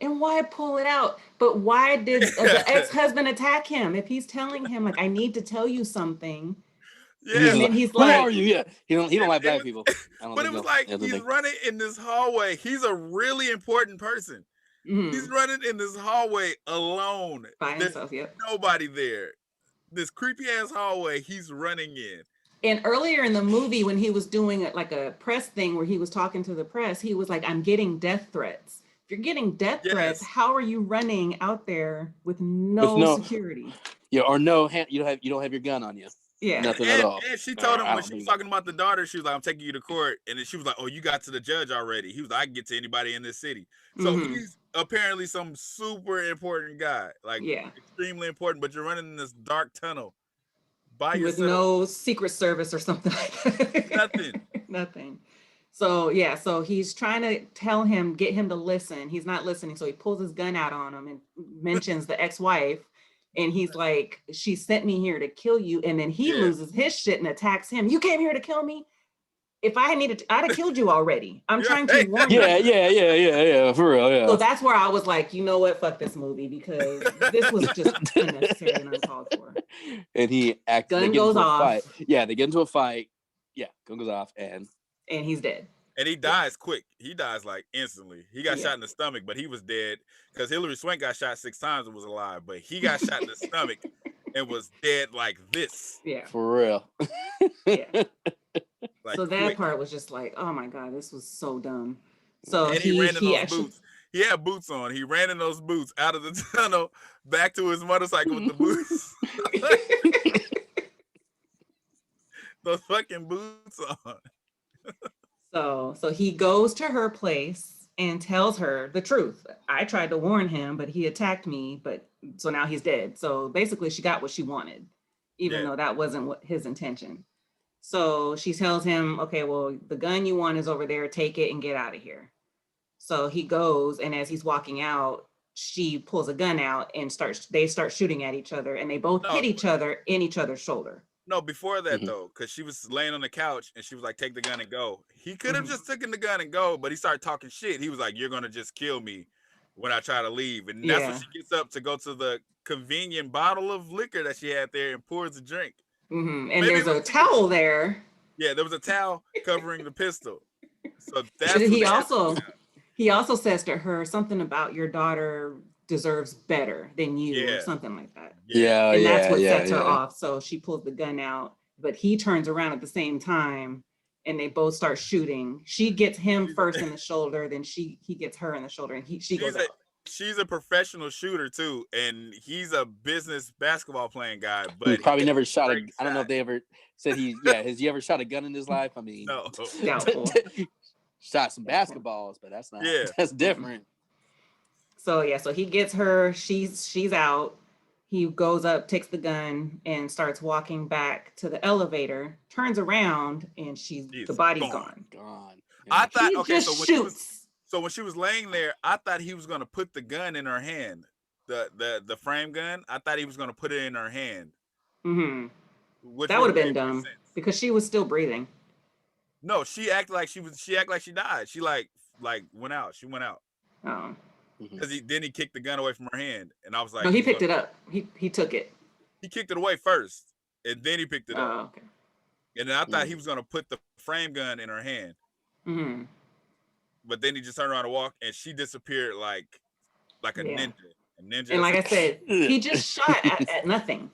And why pull it out? But why did the ex-husband attack him? If he's telling him, like, I need to tell you something. Yeah, and then he's like, like, "Who are you?" Yeah, he don't like black people. But it was like, he's running in this hallway. He's a really important person. He's running in this hallway alone. By himself. There's nobody there. This creepy ass hallway he's running in. And earlier in the movie, when he was doing like a press thing where he was talking to the press, he was like, I'm getting death threats. If you're getting death threats, how are you running out there with no security? Yeah, or no hand, you don't have your gun on you. Yeah, nothing at all. And she told him when she was talking about the daughter, she was like, I'm taking you to court. And then she was like, oh, you got to the judge already. He was like, I can get to anybody in this city. So he's apparently some super important guy, like extremely important, but you're running in this dark tunnel by yourself. With no Secret Service or something like that. Nothing. So so he's trying to get him to listen. He's not listening. So he pulls his gun out on him and mentions the ex-wife. And he's like, she sent me here to kill you. And then he loses his shit and attacks him. You came here to kill me? If I had needed to, I'd have killed you already. I'm trying to warn you. Yeah, for real, yeah. So that's where I was like, you know what? Fuck this movie, because this was just unnecessary and uncalled for. And gun goes off. Fight. Yeah, they get into a fight. Yeah, gun goes off and he's dead. And he dies quick. He dies like instantly. He got shot in the stomach, but he was dead because Hillary Swank got shot 6 times and was alive, but he got shot in the stomach and was dead like this. Yeah. For real. Yeah. Like, so that part was just like, oh my God, this was so dumb. So and he ran in those boots. He had boots on. He ran in those boots out of the tunnel back to his motorcycle with the boots. Those fucking boots on. So he goes to her place and tells her the truth. I tried to warn him, but he attacked me. So now he's dead. So basically, she got what she wanted, even though that wasn't his intention. So she tells him, "Okay, well, the gun you want is over there. Take it and get out of here." So he goes, and as he's walking out, she pulls a gun out and they start shooting at each other, and they both hit each other in each other's shoulder. No, before that though, because she was laying on the couch and she was like, "Take the gun and go." He could have just taken the gun and go, but he started talking shit. He was like, "You're gonna just kill me when I try to leave," and that's when she gets up to go to the convenient bottle of liquor that she had there and pours a drink. And there's a towel there. Yeah, there was a towel covering the pistol. So that's he also says to her something about your daughter deserves better than you or something like that. And that's what sets her off. So she pulls the gun out, but he turns around at the same time and they both start shooting. She gets him first in the shoulder, then he gets her in the shoulder, and she goes out. She's a professional shooter too, and he's a business basketball playing guy. But he probably never shot a. I don't know if they ever said he. Yeah, has he ever shot a gun in his life? I mean, no. Shot some basketballs, but that's not. Yeah, that's different. So he gets her. She's out. He goes up, takes the gun, and starts walking back to the elevator. Turns around, and the body's gone. Gone. Yeah. I thought So when she was laying there, I thought he was gonna put the gun in her hand, the frame gun. I thought he was gonna put it in her hand. That would have been dumb because she was still breathing. No, she acted like she died. She like went out. She went out. Oh. Because then he kicked the gun away from her hand, and I was like, no, he picked it up. He took it. He kicked it away first, and then he picked it up. Oh, okay. And then I thought he was gonna put the frame gun in her hand. But then he just turned around and walked, and she disappeared like a ninja. And like I said, he just shot at nothing.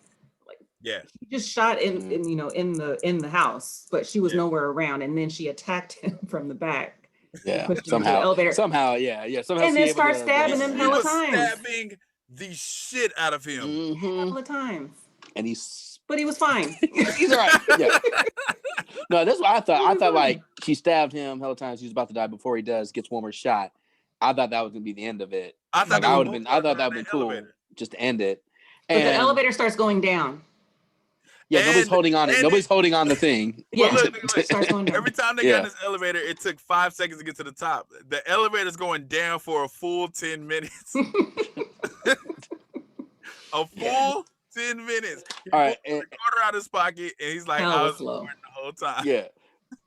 He just shot in the house, but she was nowhere around, and then she attacked him from the back. Yeah, somehow, and then start stabbing him hella times. Stabbing the shit out of him. Couple of times. And but he was fine. He's all right. Yeah. No, that's what I thought. I thought like she stabbed him hella times. He's about to die before he gets one more shot. I thought that was gonna be the end of it. I thought that would have been cool just to end it. But the elevator starts going down. Yeah, nobody's holding on it. Nobody's holding on the thing. Yeah, every time they got in this elevator, it took 5 seconds to get to the top. The elevator's going down for a full 10 minutes. A full 10 minutes. He all right, pulled the quarter out of his pocket, and he's like, I was recording the whole time. Yeah.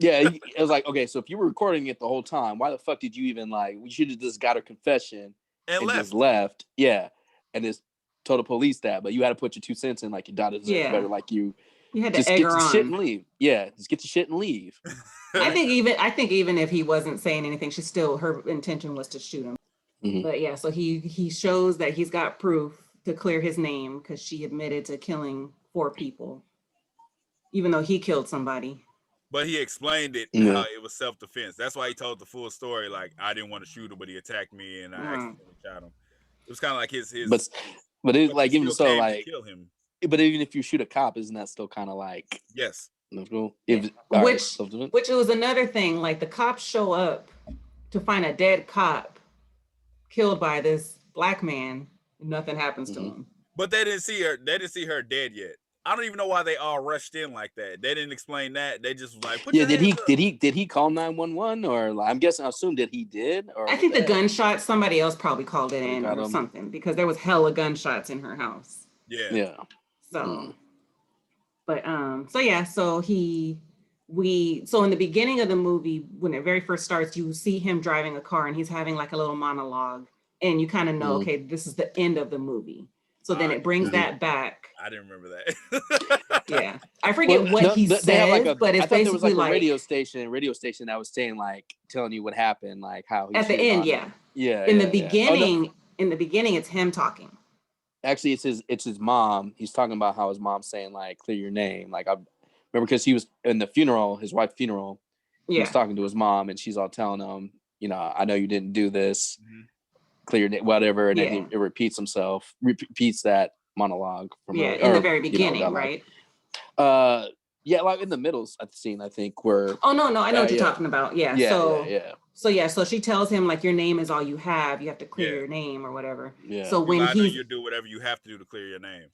It was like, okay, so if you were recording it the whole time, why the fuck did you even we should have just got her confession and just left. Yeah. And just told the police that, but you had to put your 2 cents in, like your daughter deserves better, like you had to just egg get her the on. shit and leave. Yeah, just get the shit and leave. I think even if he wasn't saying anything, her intention was to shoot him. But yeah, so he shows that he's got proof to clear his name because she admitted to killing 4 people, even though he killed somebody. But he explained it how it was self-defense. That's why he told the full story. Like, I didn't want to shoot him, but he attacked me, and I accidentally shot him. It was kind of like his. But it's like even so, like, kill him. But even if you shoot a cop, isn't that still kind of like yes? Cool. Which was another thing. Like the cops show up to find a dead cop killed by this black man. Nothing happens to him. But they didn't see her. They didn't see her dead yet. I don't even know why they all rushed in like that. They didn't explain that. They just was like, did he call 911 or I assume that he did? Or I think the gunshot, somebody else probably called it in or something because there was hella gunshots in her house. Yeah. So, but so in the beginning of the movie, when it very first starts, you see him driving a car and he's having like a little monologue, and you kind of know, okay, this is the end of the movie. So then it brings that back. I didn't remember that. Yeah, I forget what he says, but it's basically there was like a radio station that was saying telling you what happened, like how he at the end, In the beginning, it's him talking. Actually, it's his mom. He's talking about how his mom's saying like clear your name. Like I remember because he was in the funeral, his wife's funeral. He was talking to his mom, and she's all telling him, I know you didn't do this. Clear it, whatever, and then he repeats that monologue from in the very beginning, right? Like in the middle of the scene, I think where I know what you're talking about. So she tells him like your name is all you have to clear your name or whatever. So when you do whatever you have to do to clear your name.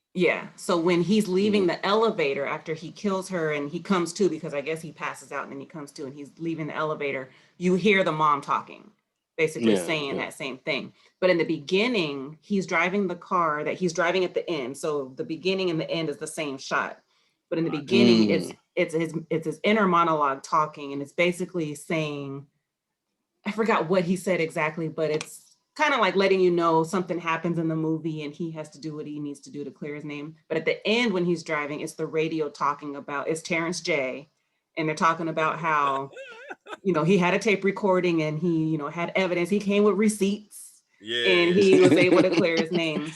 So when he's leaving the elevator after he kills her and he comes to, because I guess he passes out and then he comes to and he's leaving the elevator, you hear the mom talking, basically saying that same thing. But in the beginning, he's driving the car that he's driving at the end. So the beginning and the end is the same shot. But in the beginning, it's his inner monologue talking, and it's basically saying, I forgot what he said exactly, but it's kind of like letting you know something happens in the movie and he has to do what he needs to do to clear his name. But at the end, when he's driving, it's the radio talking about, it's Terrence J. And they're talking about how, he had a tape recording and he, had evidence. He came with receipts and he was able to clear his name.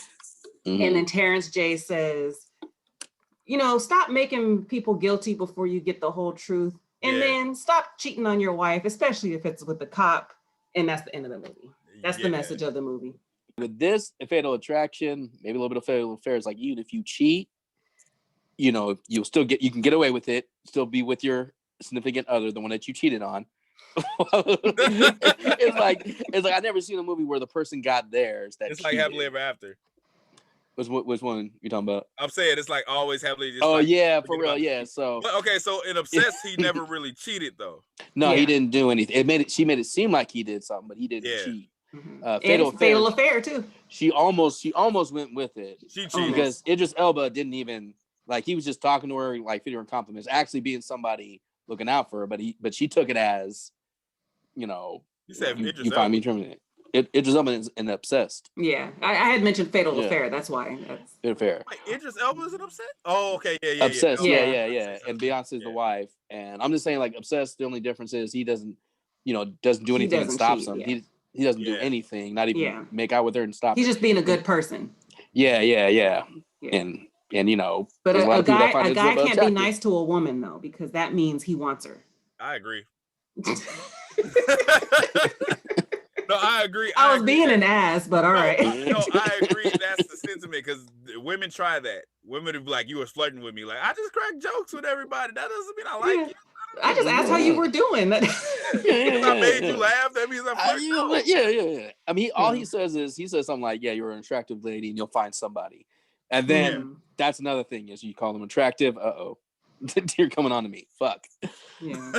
And then Terrence J says, stop making people guilty before you get the whole truth. And then stop cheating on your wife, especially if it's with the cop. And that's the end of the movie. That's the message of the movie. With this, a Fatal Attraction, maybe a little bit of Fatal Affair, is like, even if you cheat, you can get away with it, still be with your significant other, the one that you cheated on. it's like I've never seen a movie where the person got theirs. It's like Happily Ever After. Which one you talking about? I'm saying it's like Always Happily. Just for real, yeah. So okay, so in Obsessed, he never really cheated though. No, he didn't do anything. She made it seem like he did something, but he didn't cheat. Fatal Affair too. She almost went with it. She cheated because Idris Elba didn't even he was just talking to her, feeding her compliments, actually being somebody looking out for her. But she took it as, You said you find me terminated. Idris Elba and Obsessed. Yeah, I had mentioned Fatal Affair. That's why. Fatal Affair. Wait, Idris Elba is an Obsessed? Oh, okay, yeah. Obsessed, yeah. And Beyonce's the wife. And I'm just saying, Obsessed. The only difference is he doesn't do anything that stops him. Yeah. He doesn't do anything. Not even make out with her and stop. He's just being a good person. Yeah. And But a guy can't be nice to a woman though, because that means he wants her. I agree. No, I agree. I was being an ass, but all right. No, I agree. That's the sentiment, because women try that. Women would be like, you were flirting with me. Like, I just crack jokes with everybody. That doesn't mean I like you. I just asked how you were doing. I made you laugh. That means I'm flirting. Yeah. I mean, all he says is, something like, you're an attractive lady and you'll find somebody. And then that's another thing is you call them attractive. Uh-oh. You're coming on to me. Fuck. Yeah.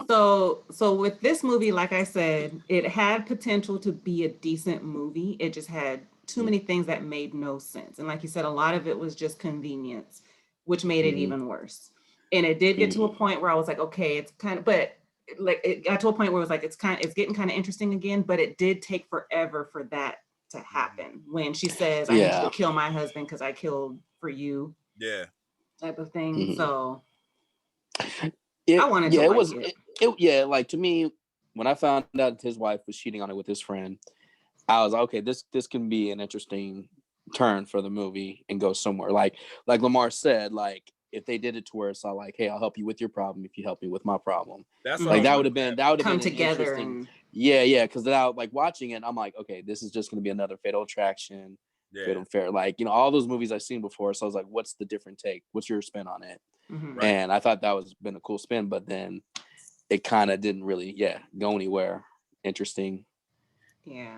So with this movie, like I said, it had potential to be a decent movie. It just had too many things that made no sense. And like you said, a lot of it was just convenience, which made it even worse. And it did get to a point where I was like, okay, it's kind of, but it got to a point where it was like, it's getting kind of interesting again, but it did take forever for that to happen. When she says, I need you to kill my husband because I killed for you. Yeah. Type of thing. So I wanted to it. To me, when I found out his wife was cheating on it with his friend, I was like, okay, this can be an interesting turn for the movie and go somewhere. Like Lamar said, if they did it to where it's all like, hey, I'll help you with your problem if you help me with my problem. That's that would have been come together and because now watching it, I'm like, okay, this is just going to be another Fatal Attraction. Fatal Affair, all those movies I've seen before. So I was like, what's the different take? What's your spin on it? Mm-hmm. Right. And I thought that was been a cool spin, but then it kind of didn't really, go anywhere interesting. Yeah.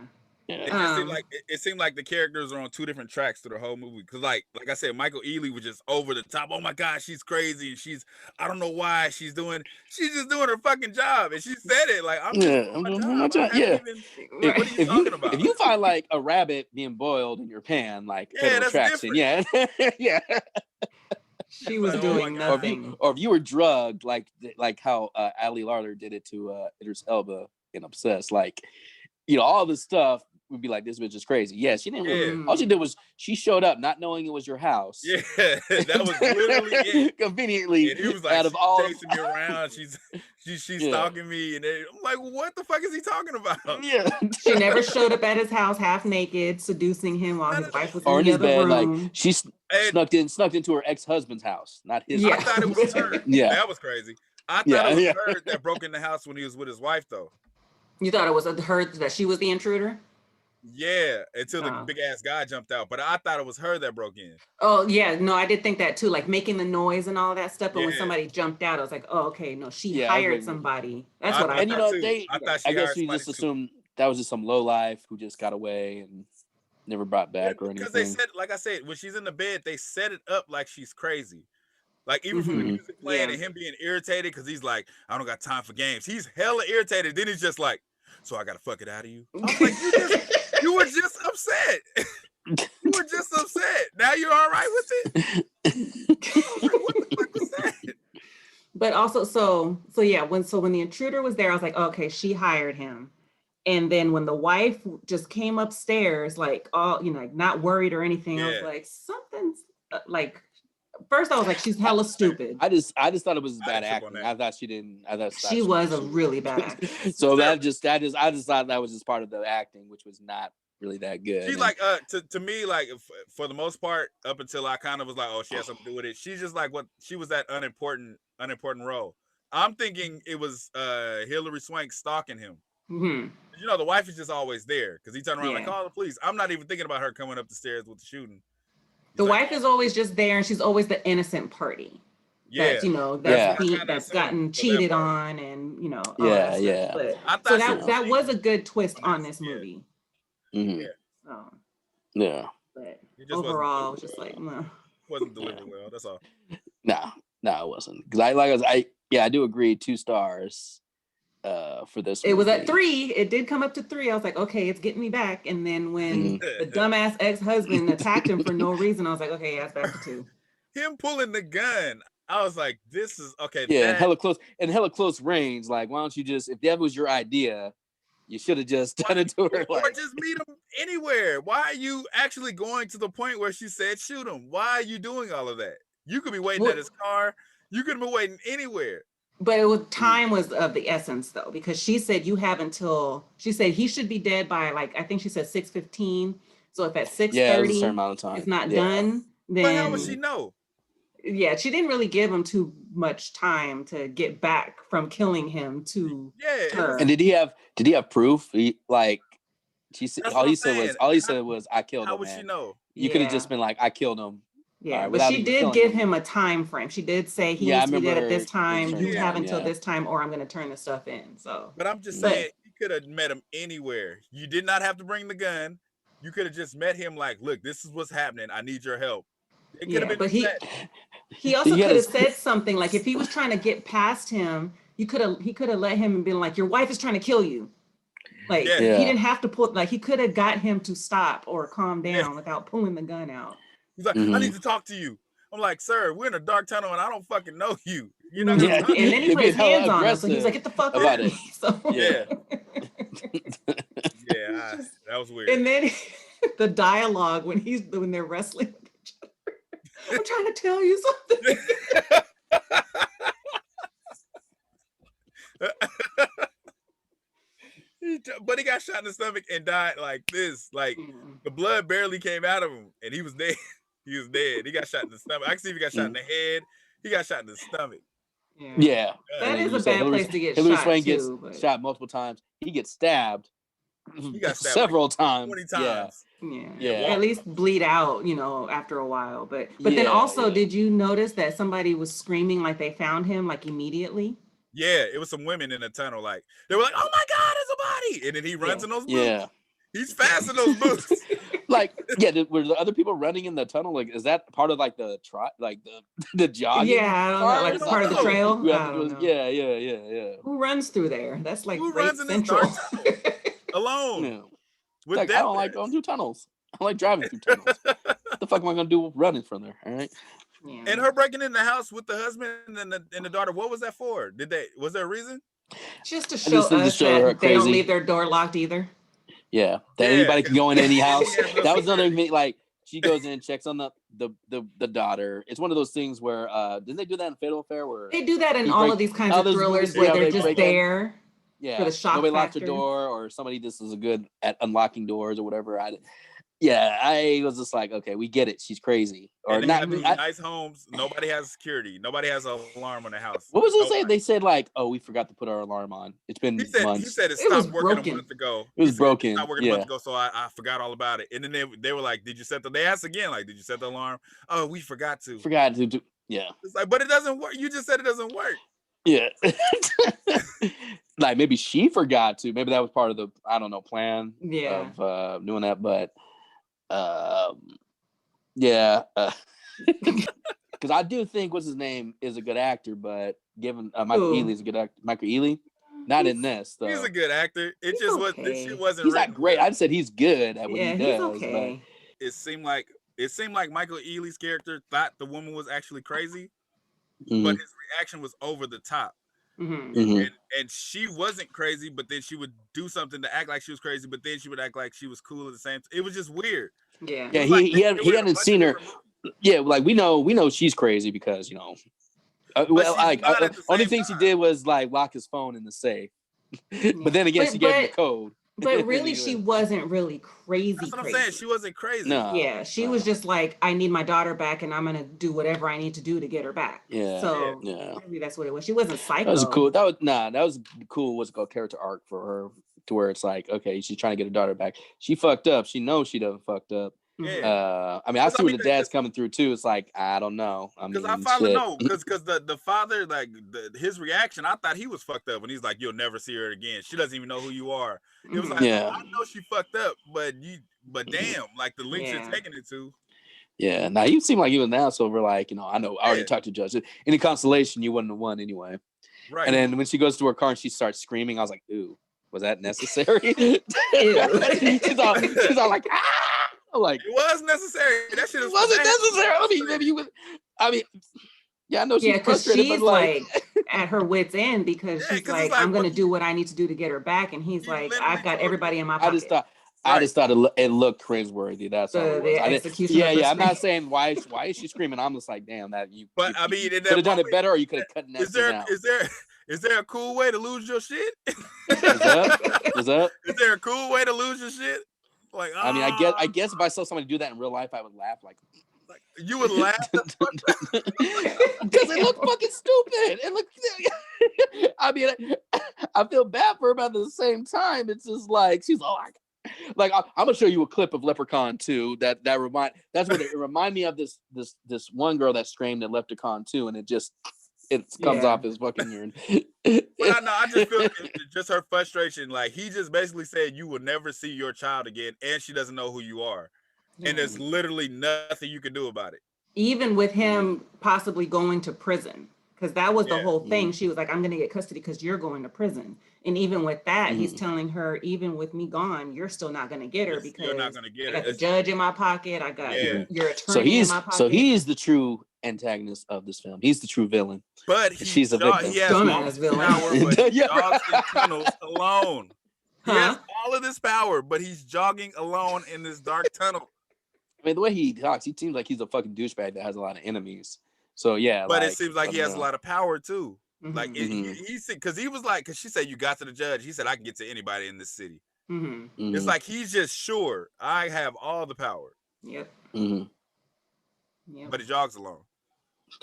It seemed like the characters are on two different tracks through the whole movie. Because like I said, Michael Ealy was just over the top. Oh my God, she's crazy. And I don't know why she's just doing her fucking job. And she said it like, I'm doing my job. What are you talking about? If you find a rabbit being boiled in your pan, Fatal Attraction, yeah. She was doing nothing. Or if you were drugged, like how Ali Larter did it to Idris Elba in Obsessed, all this stuff would be like, this bitch is crazy. Yeah, she didn't. All she did was she showed up not knowing it was your house. Yeah, that was literally it. Conveniently, and he was like, out of all chasing me around, she's stalking me, and I'm like, what the fuck is he talking about? Yeah, she never showed up at his house half naked, seducing him while his wife was in the other bed. room. She snuck into her ex-husband's house, not his. I thought it was her. Yeah, that was crazy. I thought it was her that broke in the house when he was with his wife, though. You thought it was her, that she was the intruder? Yeah, until the big ass guy jumped out. But I thought it was her that broke in. Oh yeah, no, I did think that too, making the noise and all that stuff. But when somebody jumped out, I was like, oh, okay, no, she hired somebody. That's what I thought. And I guess we just assumed that was just some lowlife who just got away and never brought back or anything. Because they said, like I said, when she's in the bed, they set it up like she's crazy. Even from the music playing and him being irritated because he's like, I don't got time for games. He's hella irritated. Then he's just like, so I gotta fuck it out of you. I'm like, you were just upset. You were just upset. Now you're all right with it. What the fuck was that? But also, so yeah, when the intruder was there, I was like, okay, she hired him. And then when the wife just came upstairs, like all, like not worried or anything, I was like, something's like. First, I was like, she's hella stupid. I just thought it was bad trip on acting. that. I thought she didn't. I thought she was a really bad actress. So I just thought that was just part of the acting, which was not really that good. She's like, to me, like for the most part, up until I kind of was like, oh, she has something to do with it. She's just like she was that unimportant role. I'm thinking it was Hilary Swank stalking him. Mm-hmm. You know, the wife is just always there because he turned around like, call the police. I'm not even thinking about her coming up the stairs with the shooting. The wife is always just there, and she's always the innocent party. Yeah, That's gotten cheated on, and yeah. But, so that was a good twist on this movie. Mm-hmm. Yeah. But overall, just like wasn't delivered well. That's all. No, it wasn't. Because I do agree. 2 stars. For this it was at 3. It did come up to 3. I was like, okay, it's getting me back. And then when the dumbass ex-husband attacked him for no reason, I was like, okay, yeah, it's back to 2. Him pulling the gun, I was like, this is okay. Yeah, hella close range. Like, why don't you just, if that was your idea, you should have just done it to her. Or just meet him anywhere. Why are you actually going to the point where she said shoot him? Why are you doing all of that? You could be waiting at his car. You could have been waiting anywhere. But time was of the essence, though, because she said she said he should be dead by, like, I think she said 6:15. So if at 6:30 it's not done, then. But how would she know? Yeah, she didn't really give him too much time to get back from killing him to her. And did he have proof? All he said was I killed him. How would she know? You could have just been like, I killed him. Yeah, but she did give him a time frame. She did say he needs to be dead at this time. You have until this time, or I'm going to turn the stuff in. So, but I'm just saying, you could have met him anywhere. You did not have to bring the gun. You could have just met him like, look, this is what's happening. I need your help. It could have been. But he also could have said something like, if he was trying to get past him, he could have let him and been like, your wife is trying to kill you. Like he didn't have to pull. Like he could have got him to stop or calm down without pulling the gun out. He's like, I need to talk to you. I'm like, sir, we're in a dark tunnel and I don't fucking know you. You're not gonna talk. And then he put his hands on him, so he's like, get the fuck out of me. So that was weird. And then the dialogue when they're wrestling with each other. I'm trying to tell you something. But he got shot in the stomach and died like this. Like the blood barely came out of him, and he was dead. He was dead. He got shot in the stomach. I can see if he got shot in the head. He got shot in the stomach. Yeah. That is a bad place to get Hilary shot. Swank gets shot multiple times. He gets stabbed. He got stabbed several times. 20 times. Yeah. At least bleed out, after a while. But then also, did you notice that somebody was screaming like they found him like immediately? Yeah, it was some women in the tunnel. Like they were like, "Oh my God, it's a body!" And then he runs in those boots. Yeah, he's fast in those boots. Were the other people running in the tunnel? Like, is that part of like the the jogging? Yeah, I don't know, like part of the trail. I don't know. Yeah. Who runs through there? That's like who runs in central. This dark tunnel alone? Yeah. Like, I don't like going through tunnels. I like driving through tunnels. What the fuck am I gonna do running from there? All right. Yeah. And her breaking in the house with the husband and the daughter. What was that for? Was there a reason? Just to show us that they don't leave their door locked either. Yeah, that anybody can go in any house. That was another thing. Like she goes in, checks on the daughter. It's one of those things where didn't they do that in Fatal Affair? Where they do that in all of these kinds of thrillers where they're just there. Yeah, for the shock nobody locks factor. the door, or somebody just is good at unlocking doors or whatever. I was just like, okay, we get it. She's crazy. Or not. Nice homes. Nobody has security. Nobody has an alarm on the house. What was it saying? They said like, oh, we forgot to put our alarm on. It's been months. He said it stopped working a month ago. It was broken. It stopped working a month ago, so I forgot all about it. And then they were like, did you set they asked again, like, did you set the alarm? Oh, we forgot to. Yeah. It's like, but it doesn't work. You just said it doesn't work. Yeah. Like maybe she forgot to. Maybe that was part of the plan of doing that. But because I do think what's his name is a good actor, but given Michael Ealy's a good actor. Michael Ealy, not in this though. He's a good actor. It just was. This shit wasn't. He's not great. I said he's good at what he does. He's okay. But it seemed like it seemed like Michael Ealy's character thought the woman was actually crazy, Mhm. but his reaction was over the top. Mhm. And she wasn't crazy, but then she would do something to act like she was crazy, but then she would act like she was cool at the same time. It was just weird. Yeah. Yeah, It was like he they were in a hadn't bunch of seen her. different movies, Yeah, like we know she's crazy because but she's not at the only same thing she time. did was like lock his phone in the safe. But then again, she gave him the code. But really, Anyway. she wasn't really crazy. That's what I'm saying. She wasn't crazy. No. Yeah, she was just like, I need my daughter back, and I'm gonna do whatever I need to do to get her back. Yeah. So Yeah. maybe that's what it was. She wasn't psycho. That was cool. That was cool. What's it called? Character arc for her, to where it's like, okay, she's trying to get her daughter back. She fucked up. She knows she done fucked up. Yeah. I mean, I see where the dad's coming through too. It's like, I don't know. Because I finally know, because the father, like his reaction, I thought he was fucked up when he's like, "You'll never see her again. She doesn't even know who you are." It was like, Yeah. I know she fucked up, but damn, like the lengths Yeah. you're taking it to. Yeah. Now you seem like you was an asshole. We're like, I know. I already talked to Judge. Any consolation, you wouldn't have won anyway. Right. And then when she goes to her car and she starts screaming, I was like, ooh, was that necessary? she's all like, ah! I'm like, it was necessary. That shit wasn't necessary. I mean, maybe you would. I mean, yeah, I know she's frustrated, she's but like at her wit's end because she's like, I'm gonna do what I need to do to get her back, and he's like, I've got everybody in my pocket. I just thought it looked cringeworthy. That's all it was. The execution. Yeah. I'm not saying why is she screaming. I'm just like, damn, that you. But I mean, could have done it better, or you could have cut that. Is there a cool way to lose your shit? Is that? Is there a cool way to lose your shit? Like, I mean, I guess if I saw somebody do that in real life, I would laugh like you would laugh because it looked fucking stupid. It looked. I mean, I feel bad for her, but at the same time, it's just like she's all like I'm gonna show you a clip of Leprechaun 2 that's what it reminded me of this one girl that screamed at Leprechaun 2, and it comes off as fucking urine. But I just feel just her frustration. Like he just basically said, you will never see your child again, and she doesn't know who you are, and there's literally nothing you can do about it. Even with him possibly going to prison, because that was the whole thing. She was like, I'm going to get custody because you're going to prison. And even with that, he's telling her, even with me gone, you're still not going to get her because you're not going to get I got the judge in my pocket. I got your attorney in my pocket. So he's the true antagonist of this film. He's the true villain. But she's a victim. He has power, but he jogs in tunnels alone. He has all of this power, but he's jogging alone in this dark tunnel. I mean, the way he talks, he seems like he's a fucking douchebag that has a lot of enemies. So yeah, but it seems like he has a lot of power too. Like he said, because he was like, because she said you got to the judge. He said I can get to anybody in this city. It's like he's just sure I have all the power. Yep. But he jogs alone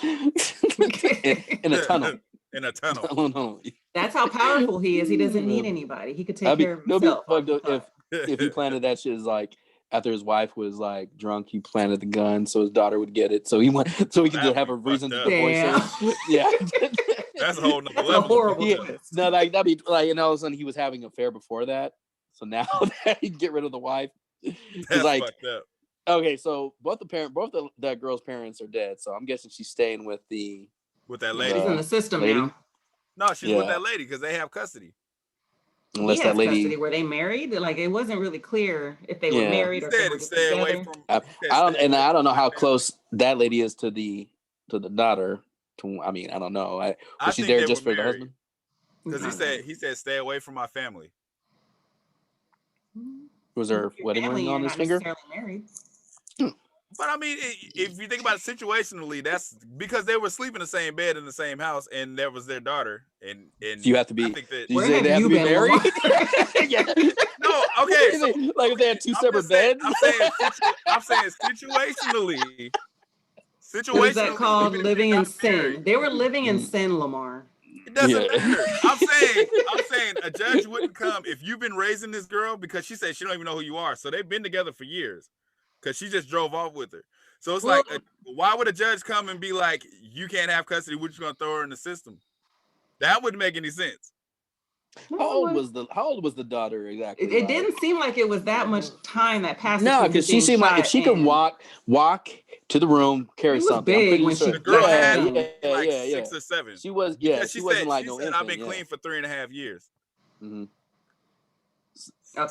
in a tunnel. In a tunnel. No. That's how powerful he is. He doesn't need anybody. He could take care of himself. If he planted that shit, is like after his wife was like drunk, he planted the gun so his daughter would get it. So he could have a reason to divorce her. Yeah. That's a whole nother level. Horrible. No, like that'd be like, all of a sudden he was having an affair before that. So now that he'd get rid of the wife. That's like, fucked up. Okay, so both that girl's parents are dead. So I'm guessing she's staying with that lady. She's in the system now. No, she's with that lady because they have custody. Unless that lady custody. Were they married? Like it wasn't really clear if they were married or if they were stay away from. I don't know how close that lady is to the daughter. I mean, I don't know. Was she there just for the husband? Because he said stay away from my family. Was her wedding ring on his finger? Married. But I mean, if you think about it situationally, that's because they were sleeping in the same bed in the same house, and there was their daughter. And you have to be. I think that, where have you been married? No, okay. So, like if they had two separate beds. I'm saying situationally. What is that called? Living in sin. They were living in sin, Lamar. It doesn't matter. I'm saying a judge wouldn't come if you've been raising this girl because she said she don't even know who you are. So they've been together for years because she just drove off with her. So it's like, why would a judge come and be like, you can't have custody? We're just gonna throw her in the system? That wouldn't make any sense. How old was the daughter exactly? It didn't seem like it was that much time that passed. No, because she seemed like if she could walk to the room, carry something. Big when the girl had like 6 or 7. She was, she wasn't like no infant. I've been clean for 3.5 years. Okay.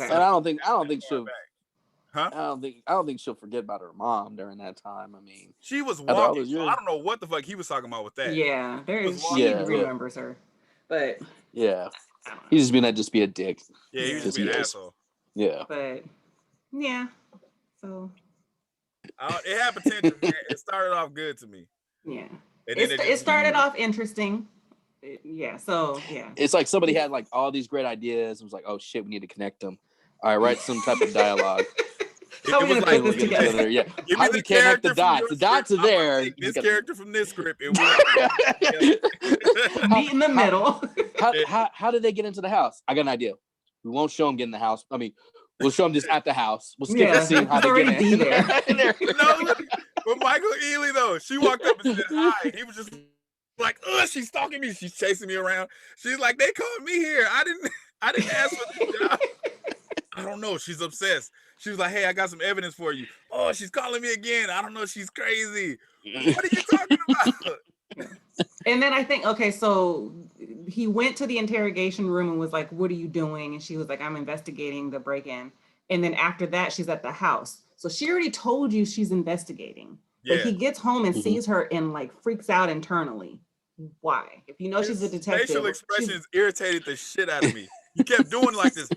And I don't think she. Huh? I don't think she'll forget about her mom during that time. I mean, she was walking, so I don't know what the fuck he was talking about with that. Yeah, she remembers her, but yeah, he's just being just be a dick. Yeah, he was just being an asshole. Yeah, but yeah, so it had potential. Man. It started off good to me. Yeah, and it started off interesting. So it's like somebody had like all these great ideas and was like, oh shit, we need to connect them. All right, write some type of dialogue. How are we gonna put this together? Yeah. How do we connect the dots? The dots are there. This character from this script, and meet in the middle. How did they get into the house? I got an idea. We won't show them get in the house. I mean, we'll show them just at the house. We'll skip the scene how they get in. No, but Michael Ealy though, she walked up and said hi. He was just like, she's stalking me. She's chasing me around. She's like, they called me here. I didn't ask for the job. I don't know. She's obsessed. She was like, hey, I got some evidence for you. Oh, she's calling me again. I don't know. She's crazy. What are you talking about? And then I think, okay, so he went to the interrogation room and was like, what are you doing? And she was like, I'm investigating the break-in. And then after that, she's at the house. So she already told you she's investigating. But he gets home and sees her and like freaks out internally. Why? If you know she's a detective. Facial expressions irritated the shit out of me. You kept doing like this.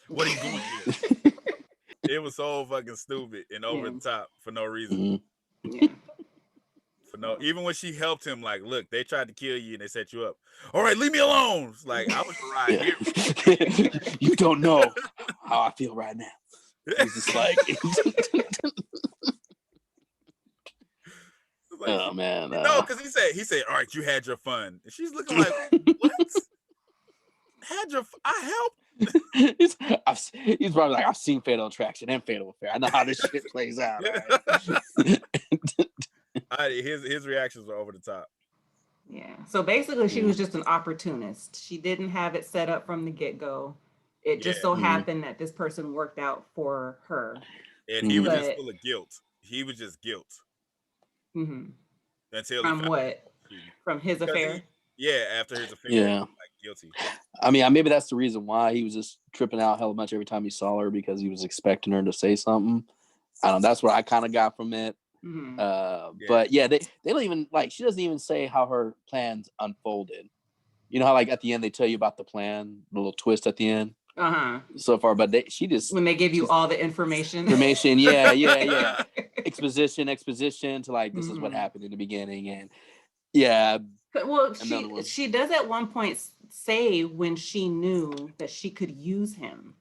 What are you doing here? It was so fucking stupid and over the top for no reason. Yeah. Even when she helped him, like, look, they tried to kill you and they set you up. All right, leave me alone. It's like, I was right here. You don't know how I feel right now. It's just like, oh man. No, because he said, all right, you had your fun. And she's looking like, what? I helped. He's probably like, I've seen Fatal Attraction and Fatal Affair. I know how this shit plays out. Right? His reactions were over the top. Yeah. So basically, she was just an opportunist. She didn't have it set up from the get-go. It just so happened that this person worked out for her. And he was just full of guilt. He was just guilt. Mm-hmm. Until from what? From his affair? After his affair. Yeah. Like, guilty. I mean, maybe that's the reason why he was just tripping out hella much every time he saw her, because he was expecting her to say something. I don't know. That's what I kind of got from it. Mm-hmm. But yeah, they don't even like, she doesn't even say how her plans unfolded. You know how like at the end they tell you about the plan, the little twist at the end. So far, but she just when they give you all the information, yeah. exposition to like, this is what happened in the beginning, and well, she does at one point say when she knew that she could use him,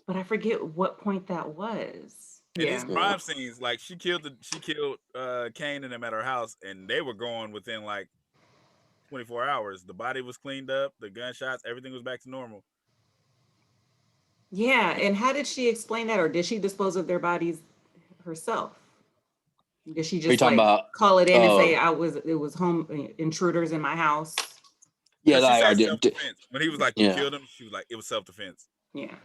but I forget what point that was. In these crime scenes, like she killed Kane and them at her house, and they were going within like 24 hours. The body was cleaned up, the gunshots, everything was back to normal. Yeah, and how did she explain that, or did she dispose of their bodies herself? Did she just call it in and say it was home intruders in my house? Yeah, I did. When he was like, you killed him, she was like, it was self-defense. Yeah.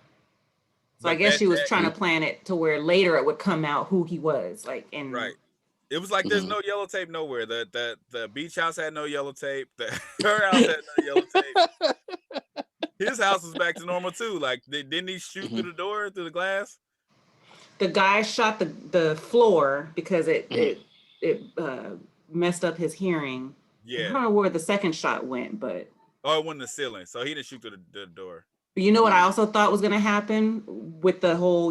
So I guess she was trying to plan it to where later it would come out who he was, like in right. It was like there's no yellow tape nowhere. The beach house had no yellow tape. Her house had no yellow tape. His house was back to normal too. Like, didn't he shoot through the door, through the glass? The guy shot the floor because it messed up his hearing. Yeah. I don't know where the second shot went, but it went in the ceiling, so he didn't shoot through the door. But you know what I also thought was going to happen with the whole,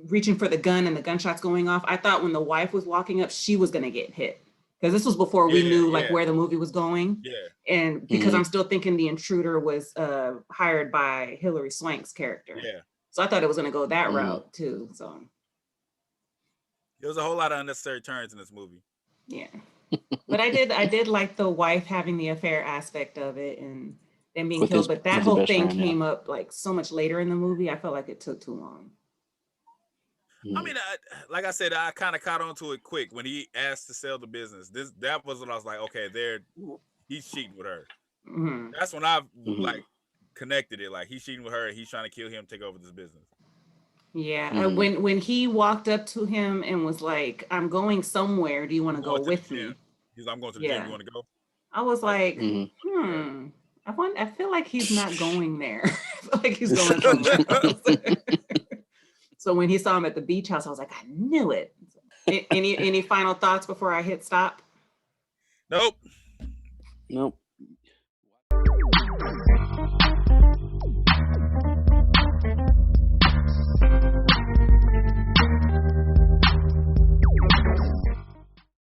reaching for the gun and the gunshots going off? I thought when the wife was walking up, she was going to get hit. Because this was before we knew where the movie was going. Yeah. And because I'm still thinking the intruder was hired by Hilary Swank's character. Yeah. So I thought it was going to go that route too. So there was a whole lot of unnecessary turns in this movie. Yeah. But I did like the wife having the affair aspect of it and them being killed. But that whole thing came up like so much later in the movie. I felt like it took too long. I mean, like I said, I kind of caught on to it quick when he asked to sell the business. That was when I was like, okay, he's cheating with her. Mm-hmm. That's when I like connected it. Like, he's cheating with her and he's trying to kill him, take over this business. Yeah. And when he walked up to him and was like, I'm going somewhere. Do you want to go with me? He's like, I'm going to the gym. You want to go? I was like, I feel like he's not going there. I feel like he's going somewhere else. So when he saw him at the beach house, I was like, I knew it. Any final thoughts before I hit stop? Nope. Nope.